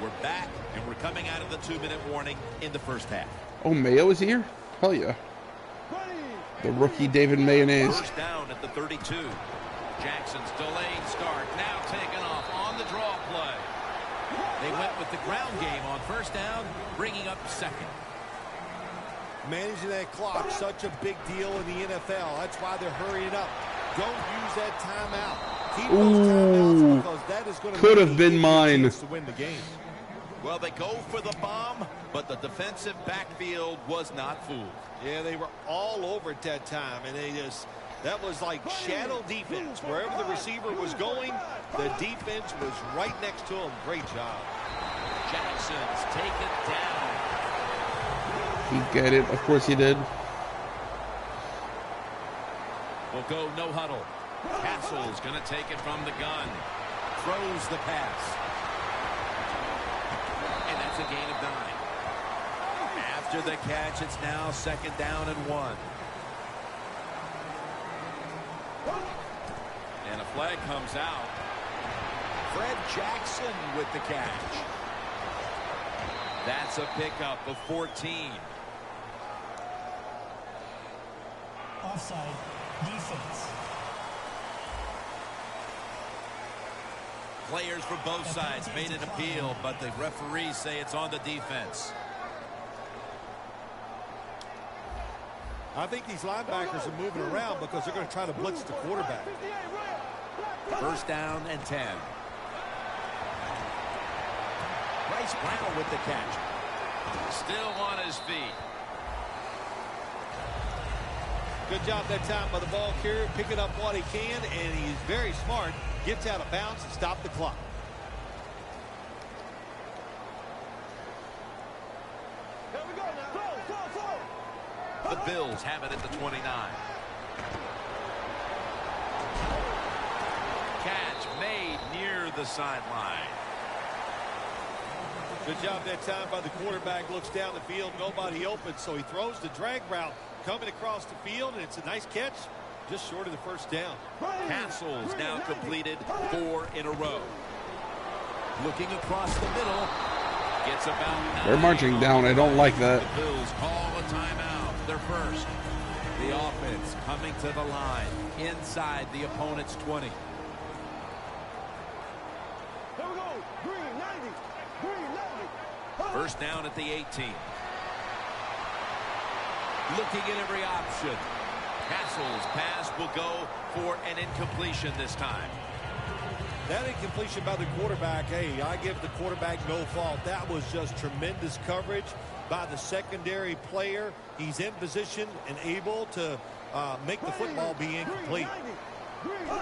We're back, and we're coming out of the 2-minute warning in the first half. Oh, Mayo is here? Hell yeah. The rookie David Mayonnaise. First down at the 32. Jackson's delayed start, now taken off on the draw play. They went with the ground game on first down, bringing up second. Managing that clock, such a big deal in the NFL. That's why they're hurrying up. Don't use that timeout. Keep those timeouts because that is going to could have been mine to win the game. Well, they go for the bomb, but the defensive backfield was not fooled. Yeah, they were all over at that time, and that was like shadow defense. Wherever the receiver was going, the defense was right next to him. Great job. Jackson's taken down. He get it. Of course he did. We'll go no huddle. Castle's going to take it from the gun. Throws the pass. And that's a gain of 9. After the catch, it's now 2nd down and 1. And a flag comes out. Fred Jackson with the catch. That's a pickup of 14. Offside. Defense. Players for both sides made an appeal, but the referees say it's on the defense. I think these linebackers are moving around because they're going to try to blitz the quarterback. 1st down and 10. Bryce Brown with the catch. Still on his feet. Good job that time by the ball carrier, picking up what he can, and he's very smart. Gets out of bounds and stop the clock. Here we go now. The Bills have it at the 29. Catch made near the sideline. Good job that time by the quarterback. Looks down the field, nobody open, so he throws the drag route coming across the field, and it's a nice catch just short of the 1st down. Castle's now completed 4 in a row. Looking across the middle. Gets about 9. They're marching down. I don't like that. The Bills call a timeout. Their first. The offense coming to the line inside the opponent's 20. Here we go. Green 90. Green 90. 1st down at the 18. Looking at every option. Castle's pass will go for an incompletion this time. That incompletion by the quarterback, hey, I give the quarterback no fault. That was just tremendous coverage by the secondary player. He's in position and able to make the football be incomplete.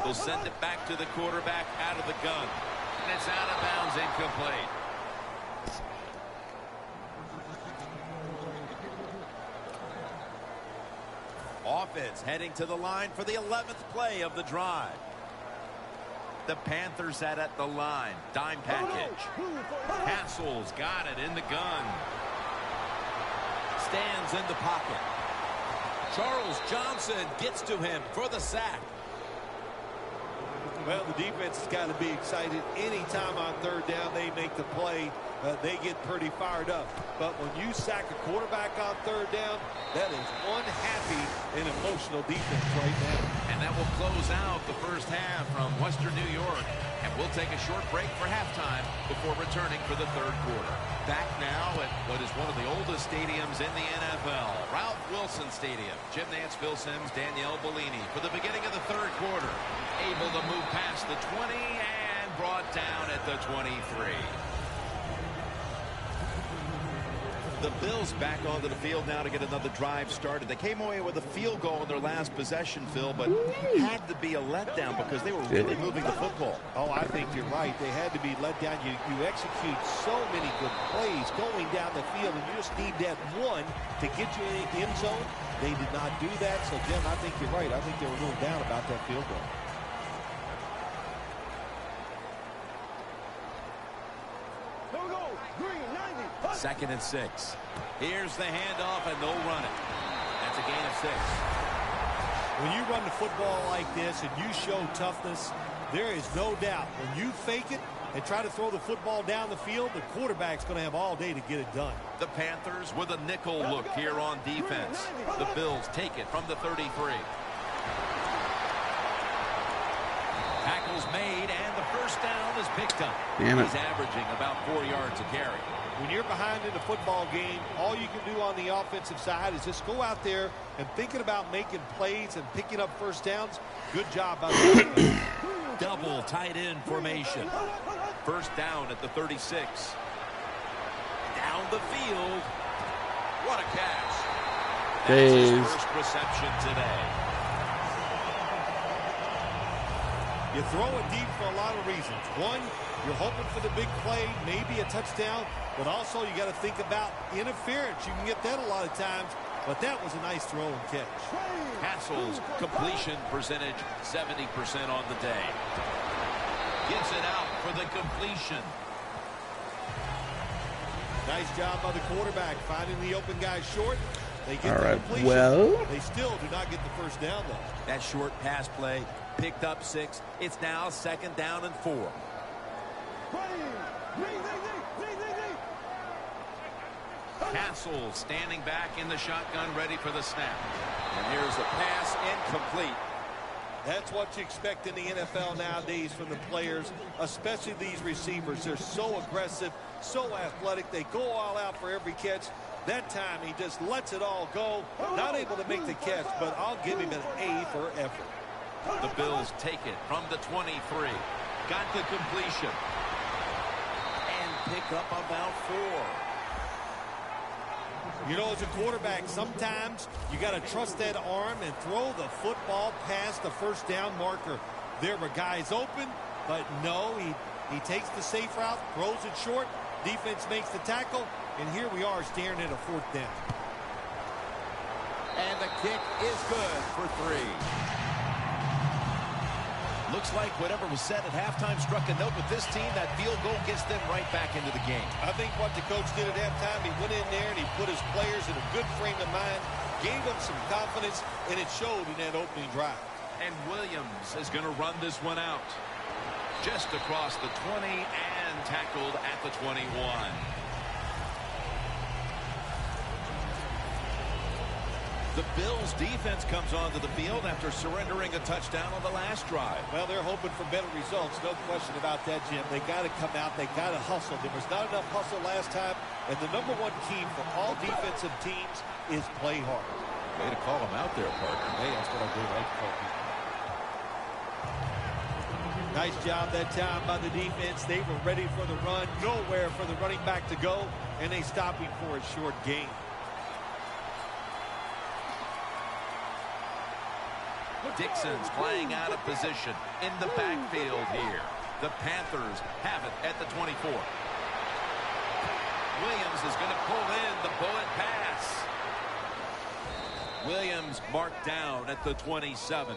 They'll send it back to the quarterback out of the gun. And it's out of bounds, incomplete. Offense heading to the line for the 11th play of the drive. The Panthers set at the line. Dime package. Castle's got it in the gun. Stands in the pocket. Charles Johnson gets to him for the sack. Well, the defense has got to be excited. Anytime on 3rd down they make the play, they get pretty fired up. But when you sack a quarterback on 3rd down, that is one happy and emotional defense right now. And that will close out the 1st half from Western New York. And we'll take a short break for halftime before returning for the 3rd quarter. Back now at what is one of the oldest stadiums in the NFL, Ralph Wilson Stadium. Jim Nantz, Phil Simms, Danielle Bellini for the beginning of the 3rd quarter. Able to move past the 20 and brought down at the 23. The Bills back onto the field now to get another drive started. They came away with a field goal in their last possession, Phil, but had to be a letdown because they were really moving the football. Oh, I think you're right. They had to be let down. You execute so many good plays going down the field, and you just need that one to get you in the end zone. They did not do that. So, Jim, I think you're right. I think they were a little down about that field goal. Here we go. Green 90. 2nd and 6. Here's the handoff, and they'll run it. That's a gain of 6. When you run the football like this and you show toughness, there is no doubt. When you fake it and try to throw the football down the field, the quarterback's going to have all day to get it done. The Panthers with a nickel look here on defense. The Bills take it from the 33. Tackles made, and the 1st down is picked up. Damn it. He's averaging about 4 yards a carry. when you're behind in a football game, all you can do on the offensive side is just go out there and thinking about making plays and picking up first downs. Good job by the defense. Double tight end formation. First down at the 36. Down the field. What a catch. That's his first reception today. You throw it deep for a lot of reasons. One, you're hoping for the big play, maybe a touchdown, but also you got to think about interference. You can get that a lot of times, but that was a nice throw and catch. Castle's completion percentage 70% on the day. Gives it out for the completion. Nice job by the quarterback finding the open guy short. They get All the right, completion. well. They still do not get the first down, though. That short pass play picked up 6. It's now 2nd down and 4. Castle standing back in the shotgun, ready for the snap. And here's the pass, incomplete. That's what you expect in the NFL nowadays from the players, especially these receivers. They're so aggressive, so athletic. They go all out for every catch. That time he just lets it all go. Not able to make the catch, but I'll give him an A for effort. The Bills take it from the 23. Got the completion. And pick up about 4. You know, as a quarterback, sometimes you got to trust that arm and throw the football past the first down marker. There were guys open, but no, he takes the safe route, throws it short. Defense makes the tackle, and here we are staring at a 4th down. And the kick is good for 3. Looks like whatever was said at halftime struck a note with this team. That field goal gets them right back into the game. I think what the coach did at halftime, he went in there and he put his players in a good frame of mind, gave them some confidence, and it showed in that opening drive. And Williams is going to run this one out. Just across the 20 and tackled at the 21. The Bills defense comes onto the field after surrendering a touchdown on the last drive. Well, they're hoping for better results. No question about that, Jim. They got to come out. They got to hustle. There was not enough hustle last time. And the #1 key for all defensive teams is play hard. Way to call him out there, partner. Hey, that's what I do. I like to call people. Nice job that time by the defense. They were ready for the run. Nowhere for the running back to go. And they stopped him for a short gain. Dixon's playing out of position in the backfield here. The Panthers have it at the 24. Williams is going to pull in the bullet pass. Williams marked down at the 27.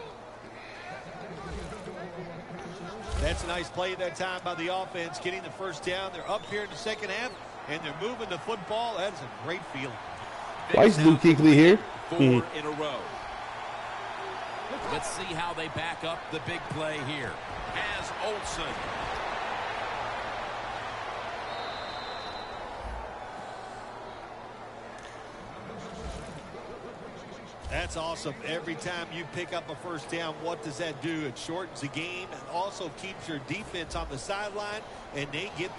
That's a nice play that time by the offense, getting the first down. They're up here in the second half, and they're moving the football. That is a great feeling. Why is Luke Kuechly here? 4 in a row. Let's see how they back up the big play here. As Olsen. That's awesome. Every time you pick up a first down, what does that do? It shortens the game and also keeps your defense on the sideline, and they get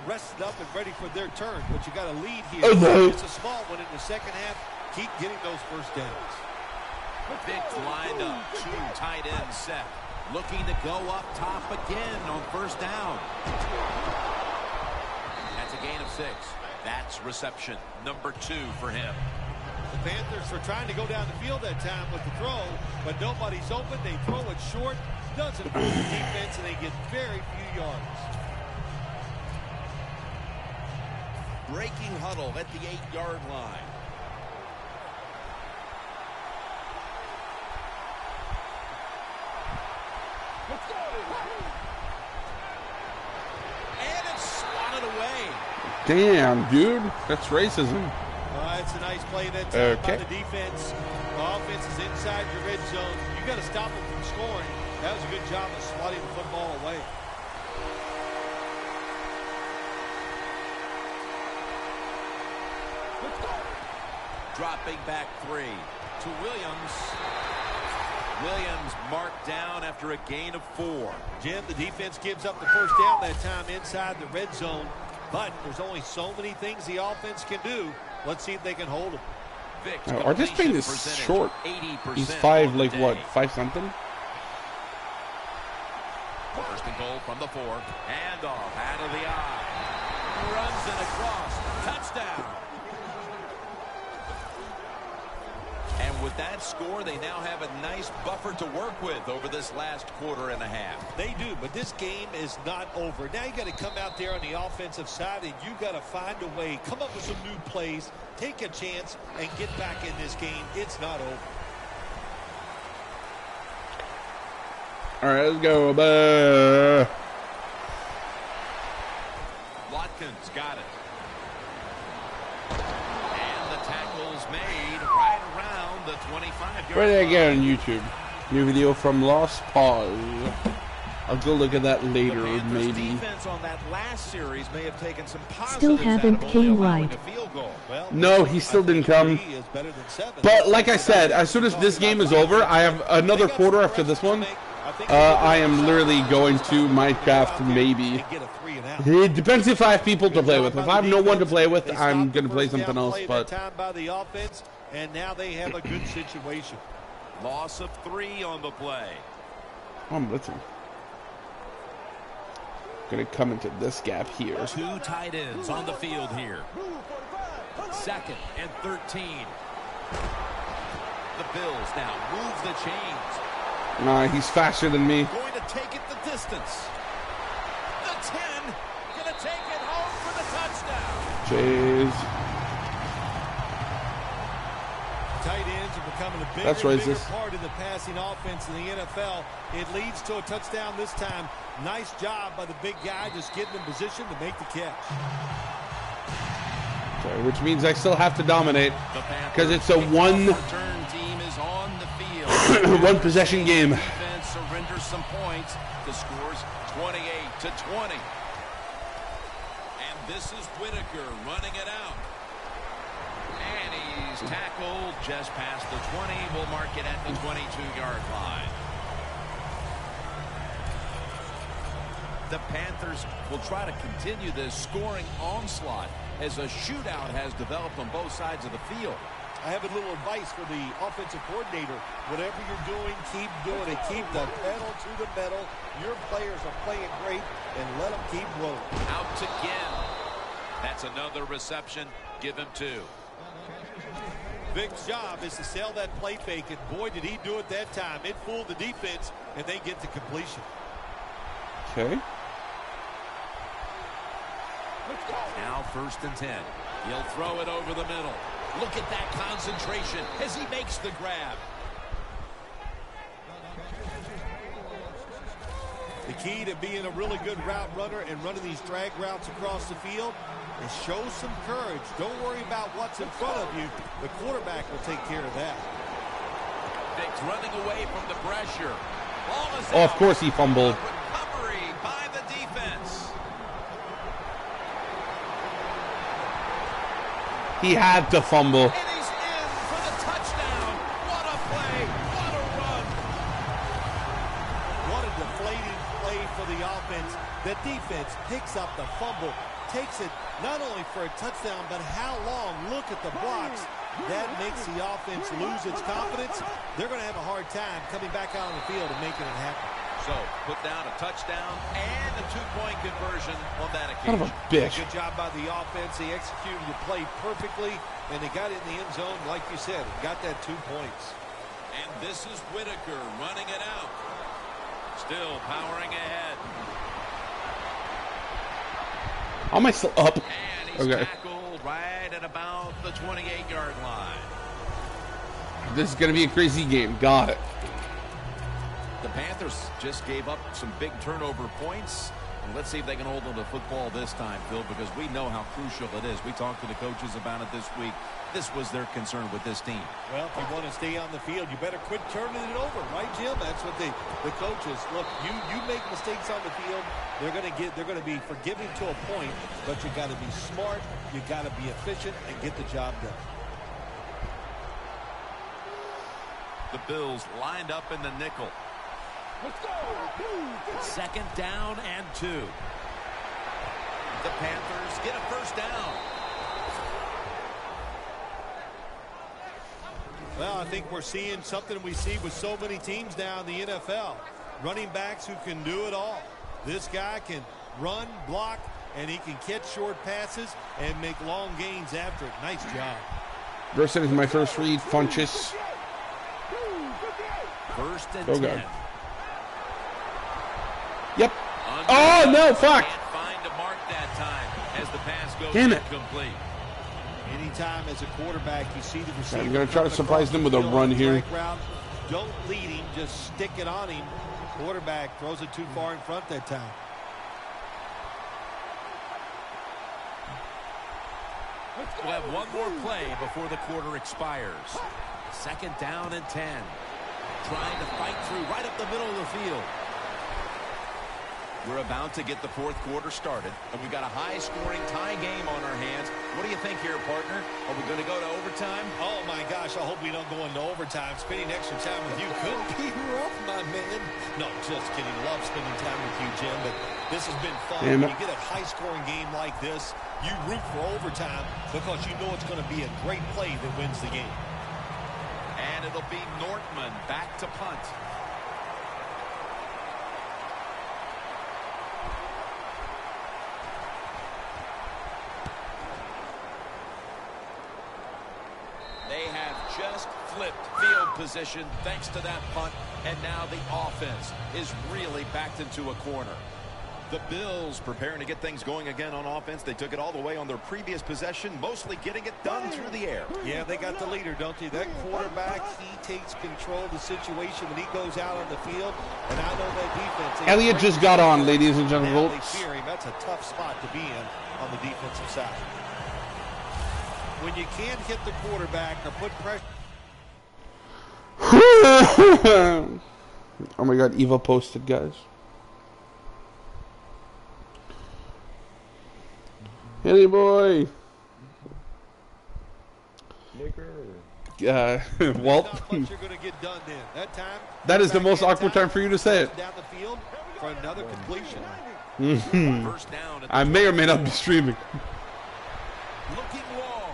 rested up and ready for their turn. But you got a lead here. Oh, no. It's a small one in the second half. Keep getting those first downs. Vicks lined up, 2 tight ends set. Looking to go up top again on first down. That's a gain of 6. That's reception number 2 for him. The Panthers were trying to go down the field that time with the throw, but nobody's open. They throw it short. Doesn't move the defense, and they get very few yards. Breaking huddle at the 8-yard line. And it's swatted away. Damn, dude. That's racism. It's a nice play that time by the defense. The offense is inside your red zone. You got to stop them from scoring. That was a good job of swatting the football away. Dropping back 3 to Williams. Williams marked down after a gain of 4. Jim, the defense gives up the first down that time inside the red zone. But there's only so many things the offense can do. Let's see if they can hold him. Artis-Payne is short. He's 5, like what, 5 something? First and goal from the 4. Hand off, out of the eye. Runs it across. Touchdown. And with that score, they now have a nice buffer to work with over this last quarter and a half. They do, but this game is not over. Now you got to come out there on the offensive side, and you got to find a way, come up with some new plays, take a chance, and get back in this game. It's not over. All right, let's go. Watkins got it. And the tackle's made right around the 25-yard Right line. again on YouTube. New video from Lost Pause. I'll go look at that later, maybe. Defense on that last series may have taken some Still haven't came right. No, he still didn't come. But like I said, as soon as this game is over, I have another quarter after this one. I am literally going to Minecraft, maybe. It depends if I have people to play with. If I have no one to play with, I'm going to play something else. But and now they have a good situation. Loss of 3 on the play. I'm blitzing. Going to come into this gap here. 2 tight ends on the field here. 2nd and 13. The Bills now move the chains. Nah, he's faster than me. Going to take it the distance. The 10. Going to take it home for the touchdown. Jeez. Tight ends are becoming a bigger part of the passing offense in the NFL. It leads to a touchdown this time. Nice job by the big guy, just getting in position to make the catch. Okay, which means I still have to dominate because it's a one possession game. Defense surrenders some points. The score's 28-20. And this is Whitaker running it out. And he's tackled just past the 20. We'll mark it at the 22-yard line. The Panthers will try to continue this scoring onslaught as a shootout has developed on both sides of the field. I have a little advice for the offensive coordinator. Whatever you're doing, keep doing it. Keep the pedal to the metal. Your players are playing great, and let them keep rolling. Out again. That's another reception. Give him 2. Vic's job is to sell that play fake, and boy, did he do it that time. It fooled the defense, and they get to completion. Okay. Now 1st and 10. He'll throw it over the middle. Look at that concentration as he makes the grab. The key to being a really good route runner and running these drag routes across the field is show some courage. Don't worry about what's in front of you. The quarterback will take care of that. Vic's running away from the pressure. Oh, of course he fumbled. Recovery by the defense. He had to fumble. And he's in for the touchdown. What a play. What a run. What a deflating play for the offense. The defense picks up the fumble, takes it not only for a touchdown, but how long? Look at the blocks. That makes the offense lose its confidence. They're going to have a hard time coming back out on the field and making it happen. So, put down a touchdown and a 2-point conversion on that Kind occasion. of a bitch. Good job by the offense. They executed the play perfectly, and they got it in the end zone, like you said. Got that 2 points. And this is Whitaker running it out. Still powering ahead. How am I still up? And he's tackled right at about the 28-yard line. This is going to be a crazy game. Got it. The Panthers just gave up some big turnover points. And let's see if they can hold on to football this time, Phil, because we know how crucial it is. We talked to the coaches about it this week. This was their concern with this team. Well, if you want to stay on the field, you better quit turning it over, right, Jim? That's what the coaches look. You make mistakes on the field, they're going to be forgiving to a point, but you got to be smart, you got to be efficient, and get the job done. The Bills lined up in the nickel. Let's go. 2nd down and 2. The Panthers get a first down. Well, I think we're seeing something we see with so many teams now in the NFL. Running backs who can do it all. This guy can run, block, and he can catch short passes and make long gains after it. Nice job. Gerson is my first read. Funches. First and 10. Yep. Oh, no, fuck. Can't find a mark that time as the pass goes Damn it. incomplete. Anytime as a quarterback you see the receiver, I'm going to try to surprise them with a run here. Don't lead him, just stick it on him. Quarterback throws it too far in front that time. We'll have one more play before the quarter expires. Second down and 10. Trying to fight through right up the middle of the field. We're about to get the fourth quarter started, and we've got a high-scoring tie game on our hands. What do you think here, partner? Are we going to go to overtime? Oh, my gosh, I hope we don't go into overtime. Spending extra time with you couldn't be rough, my man. No, just kidding. Love spending time with you, Jim, but this has been fun. When you get a high-scoring game like this, you root for overtime because you know it's going to be a great play that wins the game. And it'll be Nortman back to punt. They have just flipped field position thanks to that punt, and now the offense is really backed into a corner. The Bills preparing to get things going again on offense. They took it all the way on their previous possession, mostly getting it done through the air. Yeah, they got the leader, don't they? That quarterback, he takes control of the situation when he goes out on the field, and I know that defense. Elliott just got on, ladies and gentlemen. They fear him. That's a tough spot to be in on the defensive side. When you can't hit the quarterback or put pressure. Oh my God, Eva posted, guys. Hey boy. Walt. That is the most awkward time for you to say it. Down the field for another completion. I may or may not be streaming. Looking long,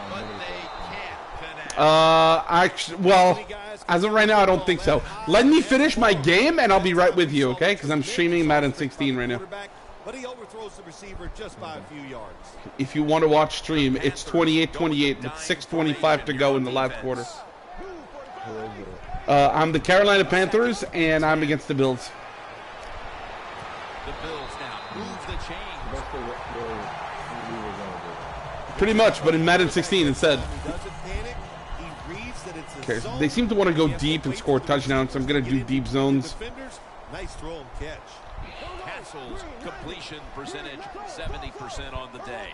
but they can't connect. Actually, well, as of right now, I don't think so. Let me finish my game, and I'll be right with you, okay? Because I'm streaming Madden 16 right now. But he overthrows the receiver just by a few yards. If you want to watch stream, it's 28-28 with 6:25 to go in the last quarter. I'm the Carolina Panthers, and I'm against the Bills. The Bills now move the chains. Pretty much, but in Madden 16 instead. Okay, they seem to want to go deep and score touchdowns, so I'm going to do deep zones. Nice throw and catch. Castle's completion percentage 70% on the day.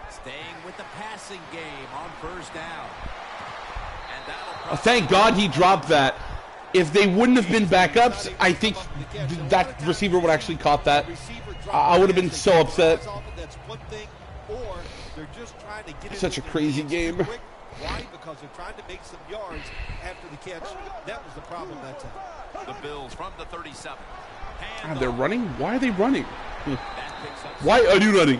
Staying with the passing game on first down. And that'll thank God he dropped that. If they wouldn't have been backups, I think that receiver would actually caught that. I would have been so upset. Such a crazy game. Why? Because they're trying to make some yards after the catch. That was the problem that time. The Bills from the 37. God, they're running? Why are they running? Why are you running?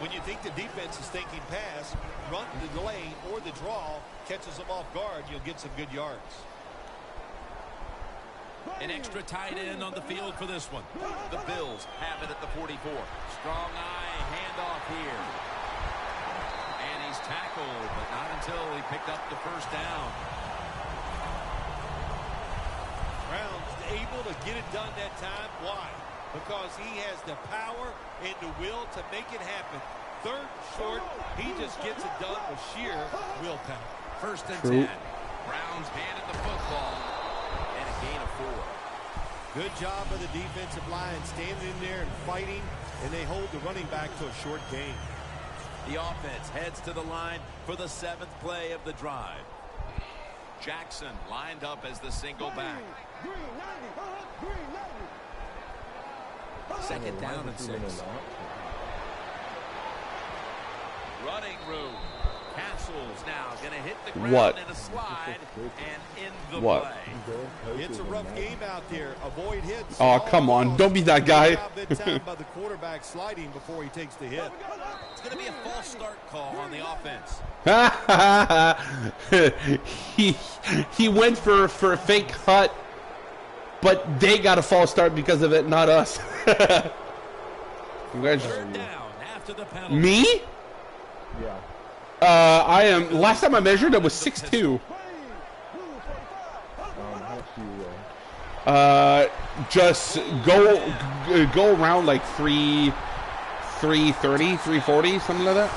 When you think the defense is thinking pass, run the delay or the draw catches them off guard, you'll get some good yards. An extra tight end on the field for this one. The Bills have it at the 44. Strong eye handoff here. And he's tackled, but not until he picked up the first down. Brown's able to get it done that time. Why? Because he has the power and the will to make it happen. Third short, he just gets it done with sheer willpower. First and 10. Browns handed the football. And a gain of 4. Good job of the defensive line standing in there and fighting, and they hold the running back to a short gain. The offense heads to the line for the 7th play of the drive. Jackson lined up as the single back. Second down and 6. Running room. Castle's now going to hit the ground What? in a slide and in the What? play. It's a rough game out there. Avoid hits. Oh, come on. Don't be that guy. Good time by the quarterback sliding before he takes the hit. It's going to be a false start call on the offense. he went for a fake cut, but they got a false start because of it, not us. Third down after the penalty. Me? Yeah. I am. Last time I measured, it was 6'2". How much do you weigh? Just go around like 330, 340, something like that.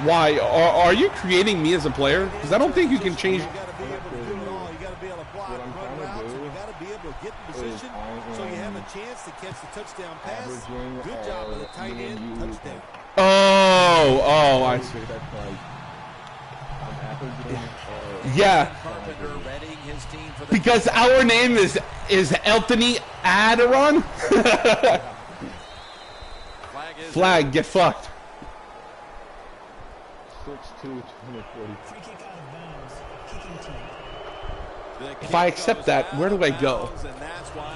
Why? Are you creating me as a player? Because I don't think you can change. You got to be able to do it all. You got to be able to block, run routes, and you got to be able to get in position so you have a chance to catch the touchdown pass. Good job with the tight end touchdown. Oh, I see. Yeah. Because our name is Eltony Aderon. Flag, get fucked. 6'2", 240. If I accept that, where do I go?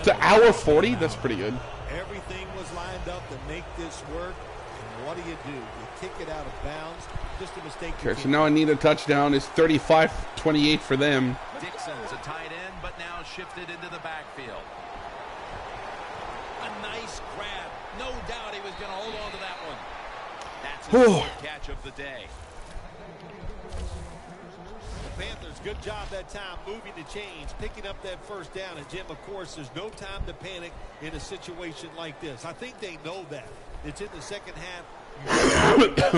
To hour 40? That's pretty good. Everything was lined up to make this work. And what do? You kick it out of bounds. Just a mistake. Okay, so now I need a touchdown. It's 35-28 for them. Dixon's a tight end, but now shifted into the backfield. A nice grab. No doubt he was going to hold on to that one. That's his fourth catch of the day. The Panthers, good job that time moving the chains, picking up that first down. And Jim, of course, there's no time to panic in a situation like this. I think they know that. It's in the second half.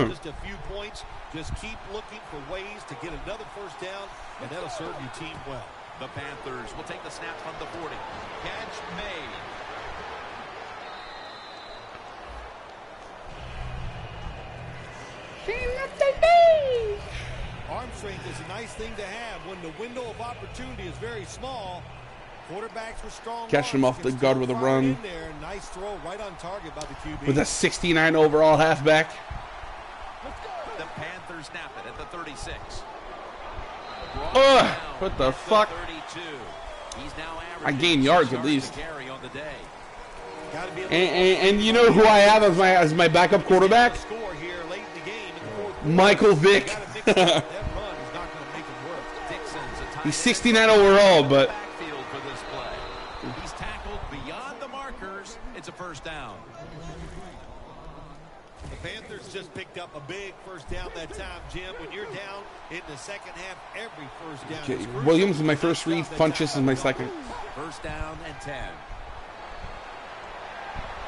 Just a few points. Just keep looking for ways to get another first down, and that'll serve your team well. The Panthers will take the snap from the 40. Catch made. Arm strength is a nice thing to have when the window of opportunity is very small. Quarterbacks with strong Catch him off the guard with a run. Nice throw right on target by the QB. With a 69 overall halfback. The Panthers snap it at the 36. What the fuck? 32. He's now I gain yards at least. Carry on the day. And you know who I have as my backup quarterback? Michael Vick. He's 69 overall, but he's tackled beyond the markers. It's a first down. The Panthers just picked up a big first down that time, Jim. When you're down in the second half, every first down. Okay, Williams is my first read. Funchess is my second. First down and 10.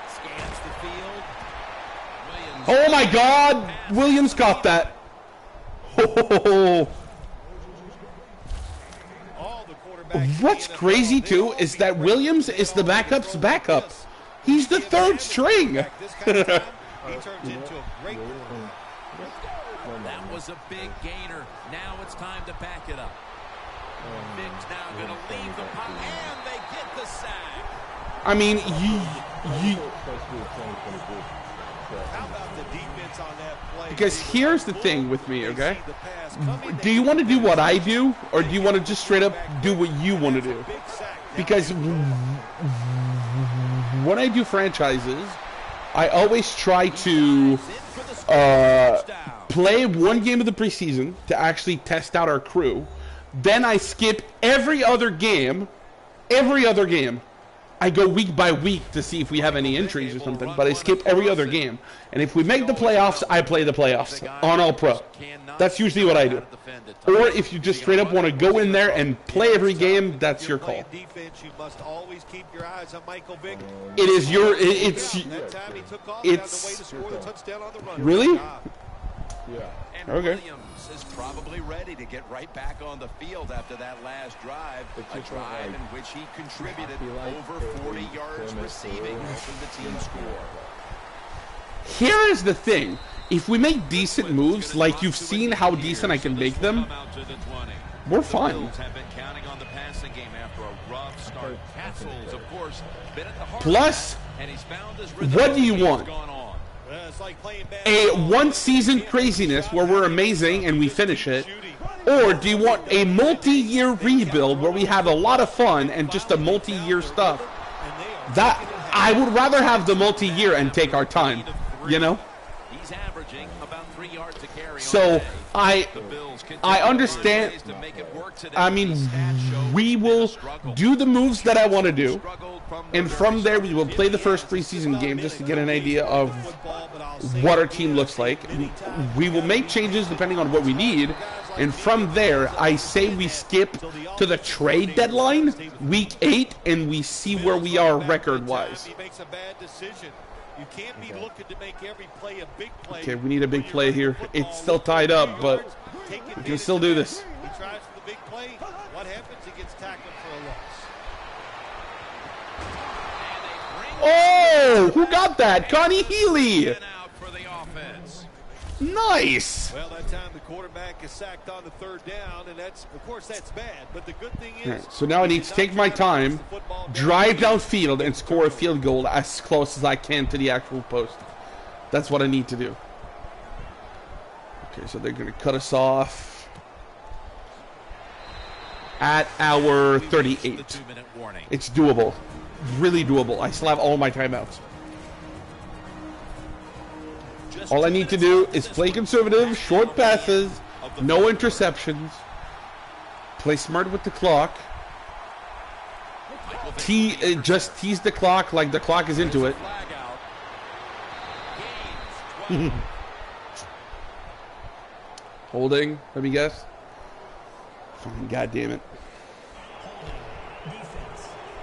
Scans the field. Williams. Oh my God! Williams caught that. Oh. What's crazy too is that Williams is the backup's backup. He's the third string. That was a big gainer. Now it's time to back it up. Vick's now going to leave the pocket, and they get the sack. I mean, How about the defense on that play? because here's the thing with me, okay? Do you want to do what I do, or do you want to just straight up do what you want to do? Because when I do franchises, I always try to play one game of the preseason to actually test out our crew. Then I skip every other game. I go week by week to see if we have any injuries or something, but I skip every other game. And if we make the playoffs, I play the playoffs on All Pro. That's usually what I do. Or if you just straight up want to go in there and play every game, that's your call. Defense, you must always keep your eyes on Michael Vick. It is your, it's really? Yeah. And Okay. Williams is probably ready to get right back on the field after that last drive. A drive in which he contributed over 40 yards receiving, helping the team score. Here is the thing. If we make decent moves, like you've seen how decent I can make them, we're fine. Have been counting on the passing game after a rough start. Castles, of course, been at the heart Plus, and he's found his rhythm. what do you want? It's like playing a one-season craziness where we're amazing and we finish it? Or do you want a multi-year rebuild where we have a lot of fun and just a multi-year stuff? That I would rather have the multi-year and take our time, you know? He's averaging about 3 yards a carry. So I understand. I mean, we will do the moves that I want to do, and from there we will play the first preseason game just to get an idea of what our team looks like. We will make changes depending on what we need, and from there I say we skip to the trade deadline, week 8, and we see where we are record-wise. You can't be looking to make every play a big play. Okay, we need a big play here. It's still tied up, but we can still do this. He tries for the big play. What happens? He gets tackled for a loss. Oh, who got that? Connie Healy. Nice. Well, that time the quarterback is sacked on the 3rd down, and that's, of course, that's bad. But the good thing is, right, so now I need to take my time, drive downfield, and score a field goal as close as I can to the actual post. That's what I need to do. Okay, so they're going to cut us off at our 38. It's doable. Really doable. I still have all my timeouts. All I need to do is play conservative, short passes, no interceptions, play smart with the clock, just tease the clock like the clock is into it. Holding, let me guess. God damn it.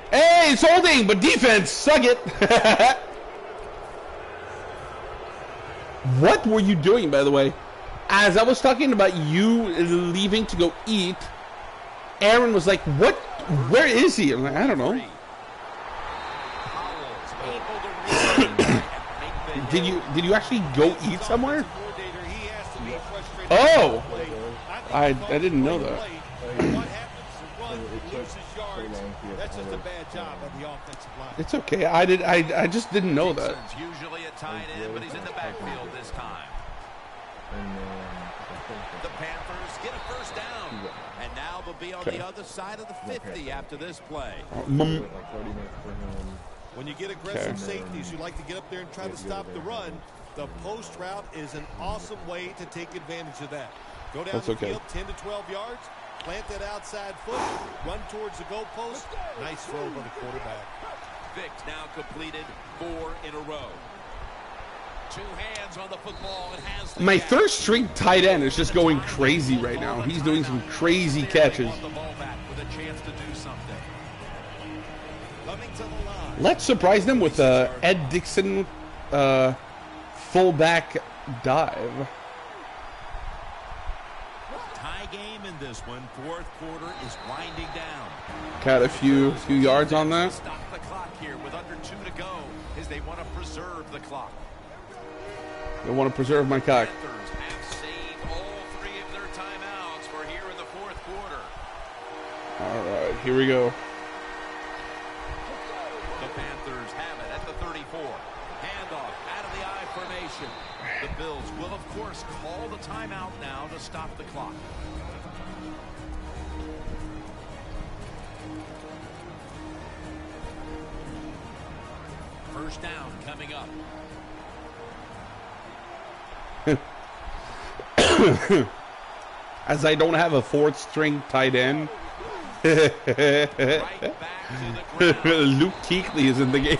Hey, it's holding, but defense, suck it. What were you doing, by the way? As I was talking about you leaving to go eat, Aaron was like, "What? Where is he?" I'm like, "I don't know." Did you actually go eat somewhere? Oh, I didn't know that. That's just a bad job on the offensive line. It's okay. I just didn't know that. Usually a tight end, but he's in the backfield this time. The Panthers get a first down, and now they'll be on the other side of the 50 after this play. When you get aggressive safeties, you like to get up there and try to stop the run. The post route is an awesome way to take advantage of that. Go down the field 10 to 12 yards. Plant that outside foot, run towards the goalpost. Nice throw by the quarterback. Vicks now completed 4 in a row. 2 hands on the football. It has My third string tight end is just going crazy right now. He's doing some crazy catches. Let's surprise them with a Ed Dixon fullback dive. Game in this one. 4th quarter is winding down. Got a few yards on that. Stop the clock here with under 2 to go as they want to preserve the clock. They want to preserve my cock. Panthers have saved all 3 of their timeouts for here in the 4th quarter. All right, here we go. The Panthers have it at the 34. Handoff out of the I formation. The Bills will, of course, call the timeout now to stop the clock. First down coming up. As I don't have a 4th string tight end, Luke Kuechly is in the game.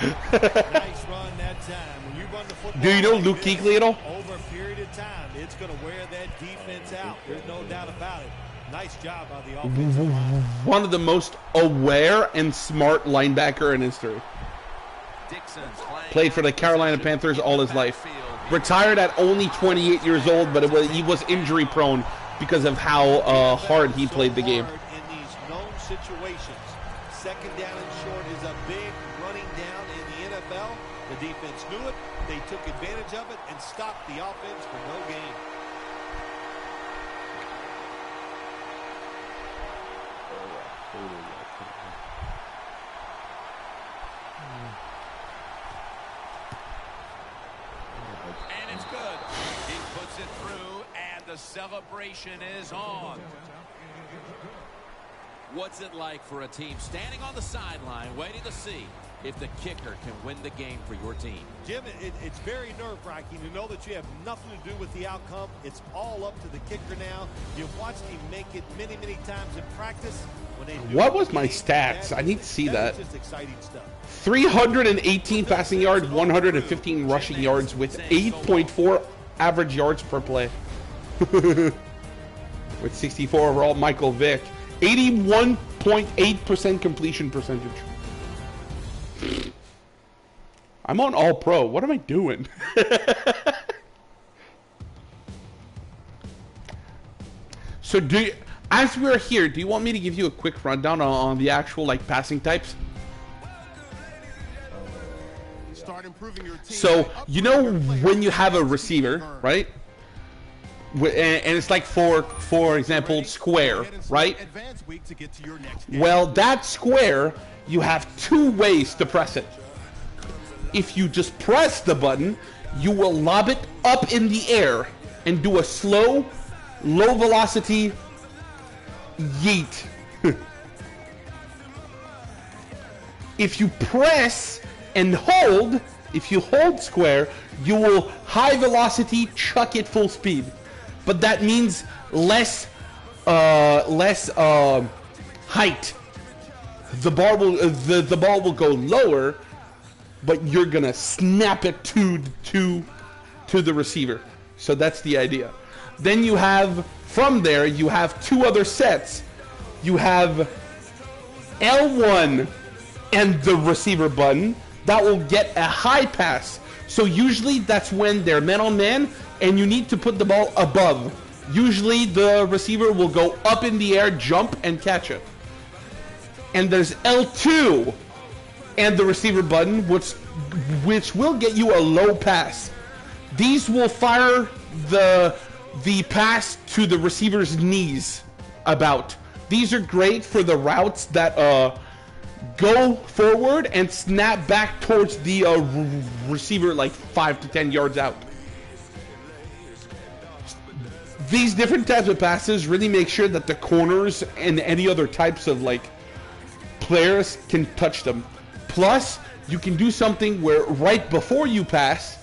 Nice run that time. When you run the football, do you know Luke Kuechly at all? Over a period of time, it's going to wear that defense out. There's no doubt about it. Nice job by the offensive line. One of the most aware and smart linebacker in history. Played for the Carolina Panthers all his life. Retired at only 28 years old, but he was injury prone because of how hard he played the game. In these known situations, 2nd down and short is a big running down in the NFL. The defense knew it. They took advantage of it and stopped the offense for no gain. Gets it through, and the celebration is on. What's it like for a team standing on the sideline waiting to see if the kicker can win the game for your team? Jim, it's very nerve-wracking to know that you have nothing to do with the outcome. It's all up to the kicker now. You've watched him make it many, many times in practice. What was my stats? I need to see that. Just exciting stuff. 318 passing yards, 115 rushing yards with 8.4 average yards per play. With 64 overall, Michael Vick. 81.8% completion percentage. I'm on all pro. What am I doing? So as we're here, do you want me to give you a quick rundown on the actual like passing types? Start improving your team. So you know when you have a receiver, right? And it's like for example square, right? Well, that square, you have two ways to press it. If you just press the button, you will lob it up in the air and do a slow, low velocity yeet. If you press and hold, if you hold square, you will high velocity chuck it full speed. But that means less height. The ball will go lower, but you're gonna snap it to the receiver. So that's the idea. Then you have, from there, you have two other sets. You have L1 and the receiver button that will get a high pass. So usually that's when they're man on man and you need to put the ball above. Usually the receiver will go up in the air, jump, and catch it. And there's L2 and the receiver button, which will get you a low pass. These will fire the pass to the receiver's knees about. These are great for the routes that go forward and snap back towards the receiver like 5 to 10 yards out. These different types of passes really make sure that the corners and any other types of like players can touch them. Plus, you can do something where right before you pass,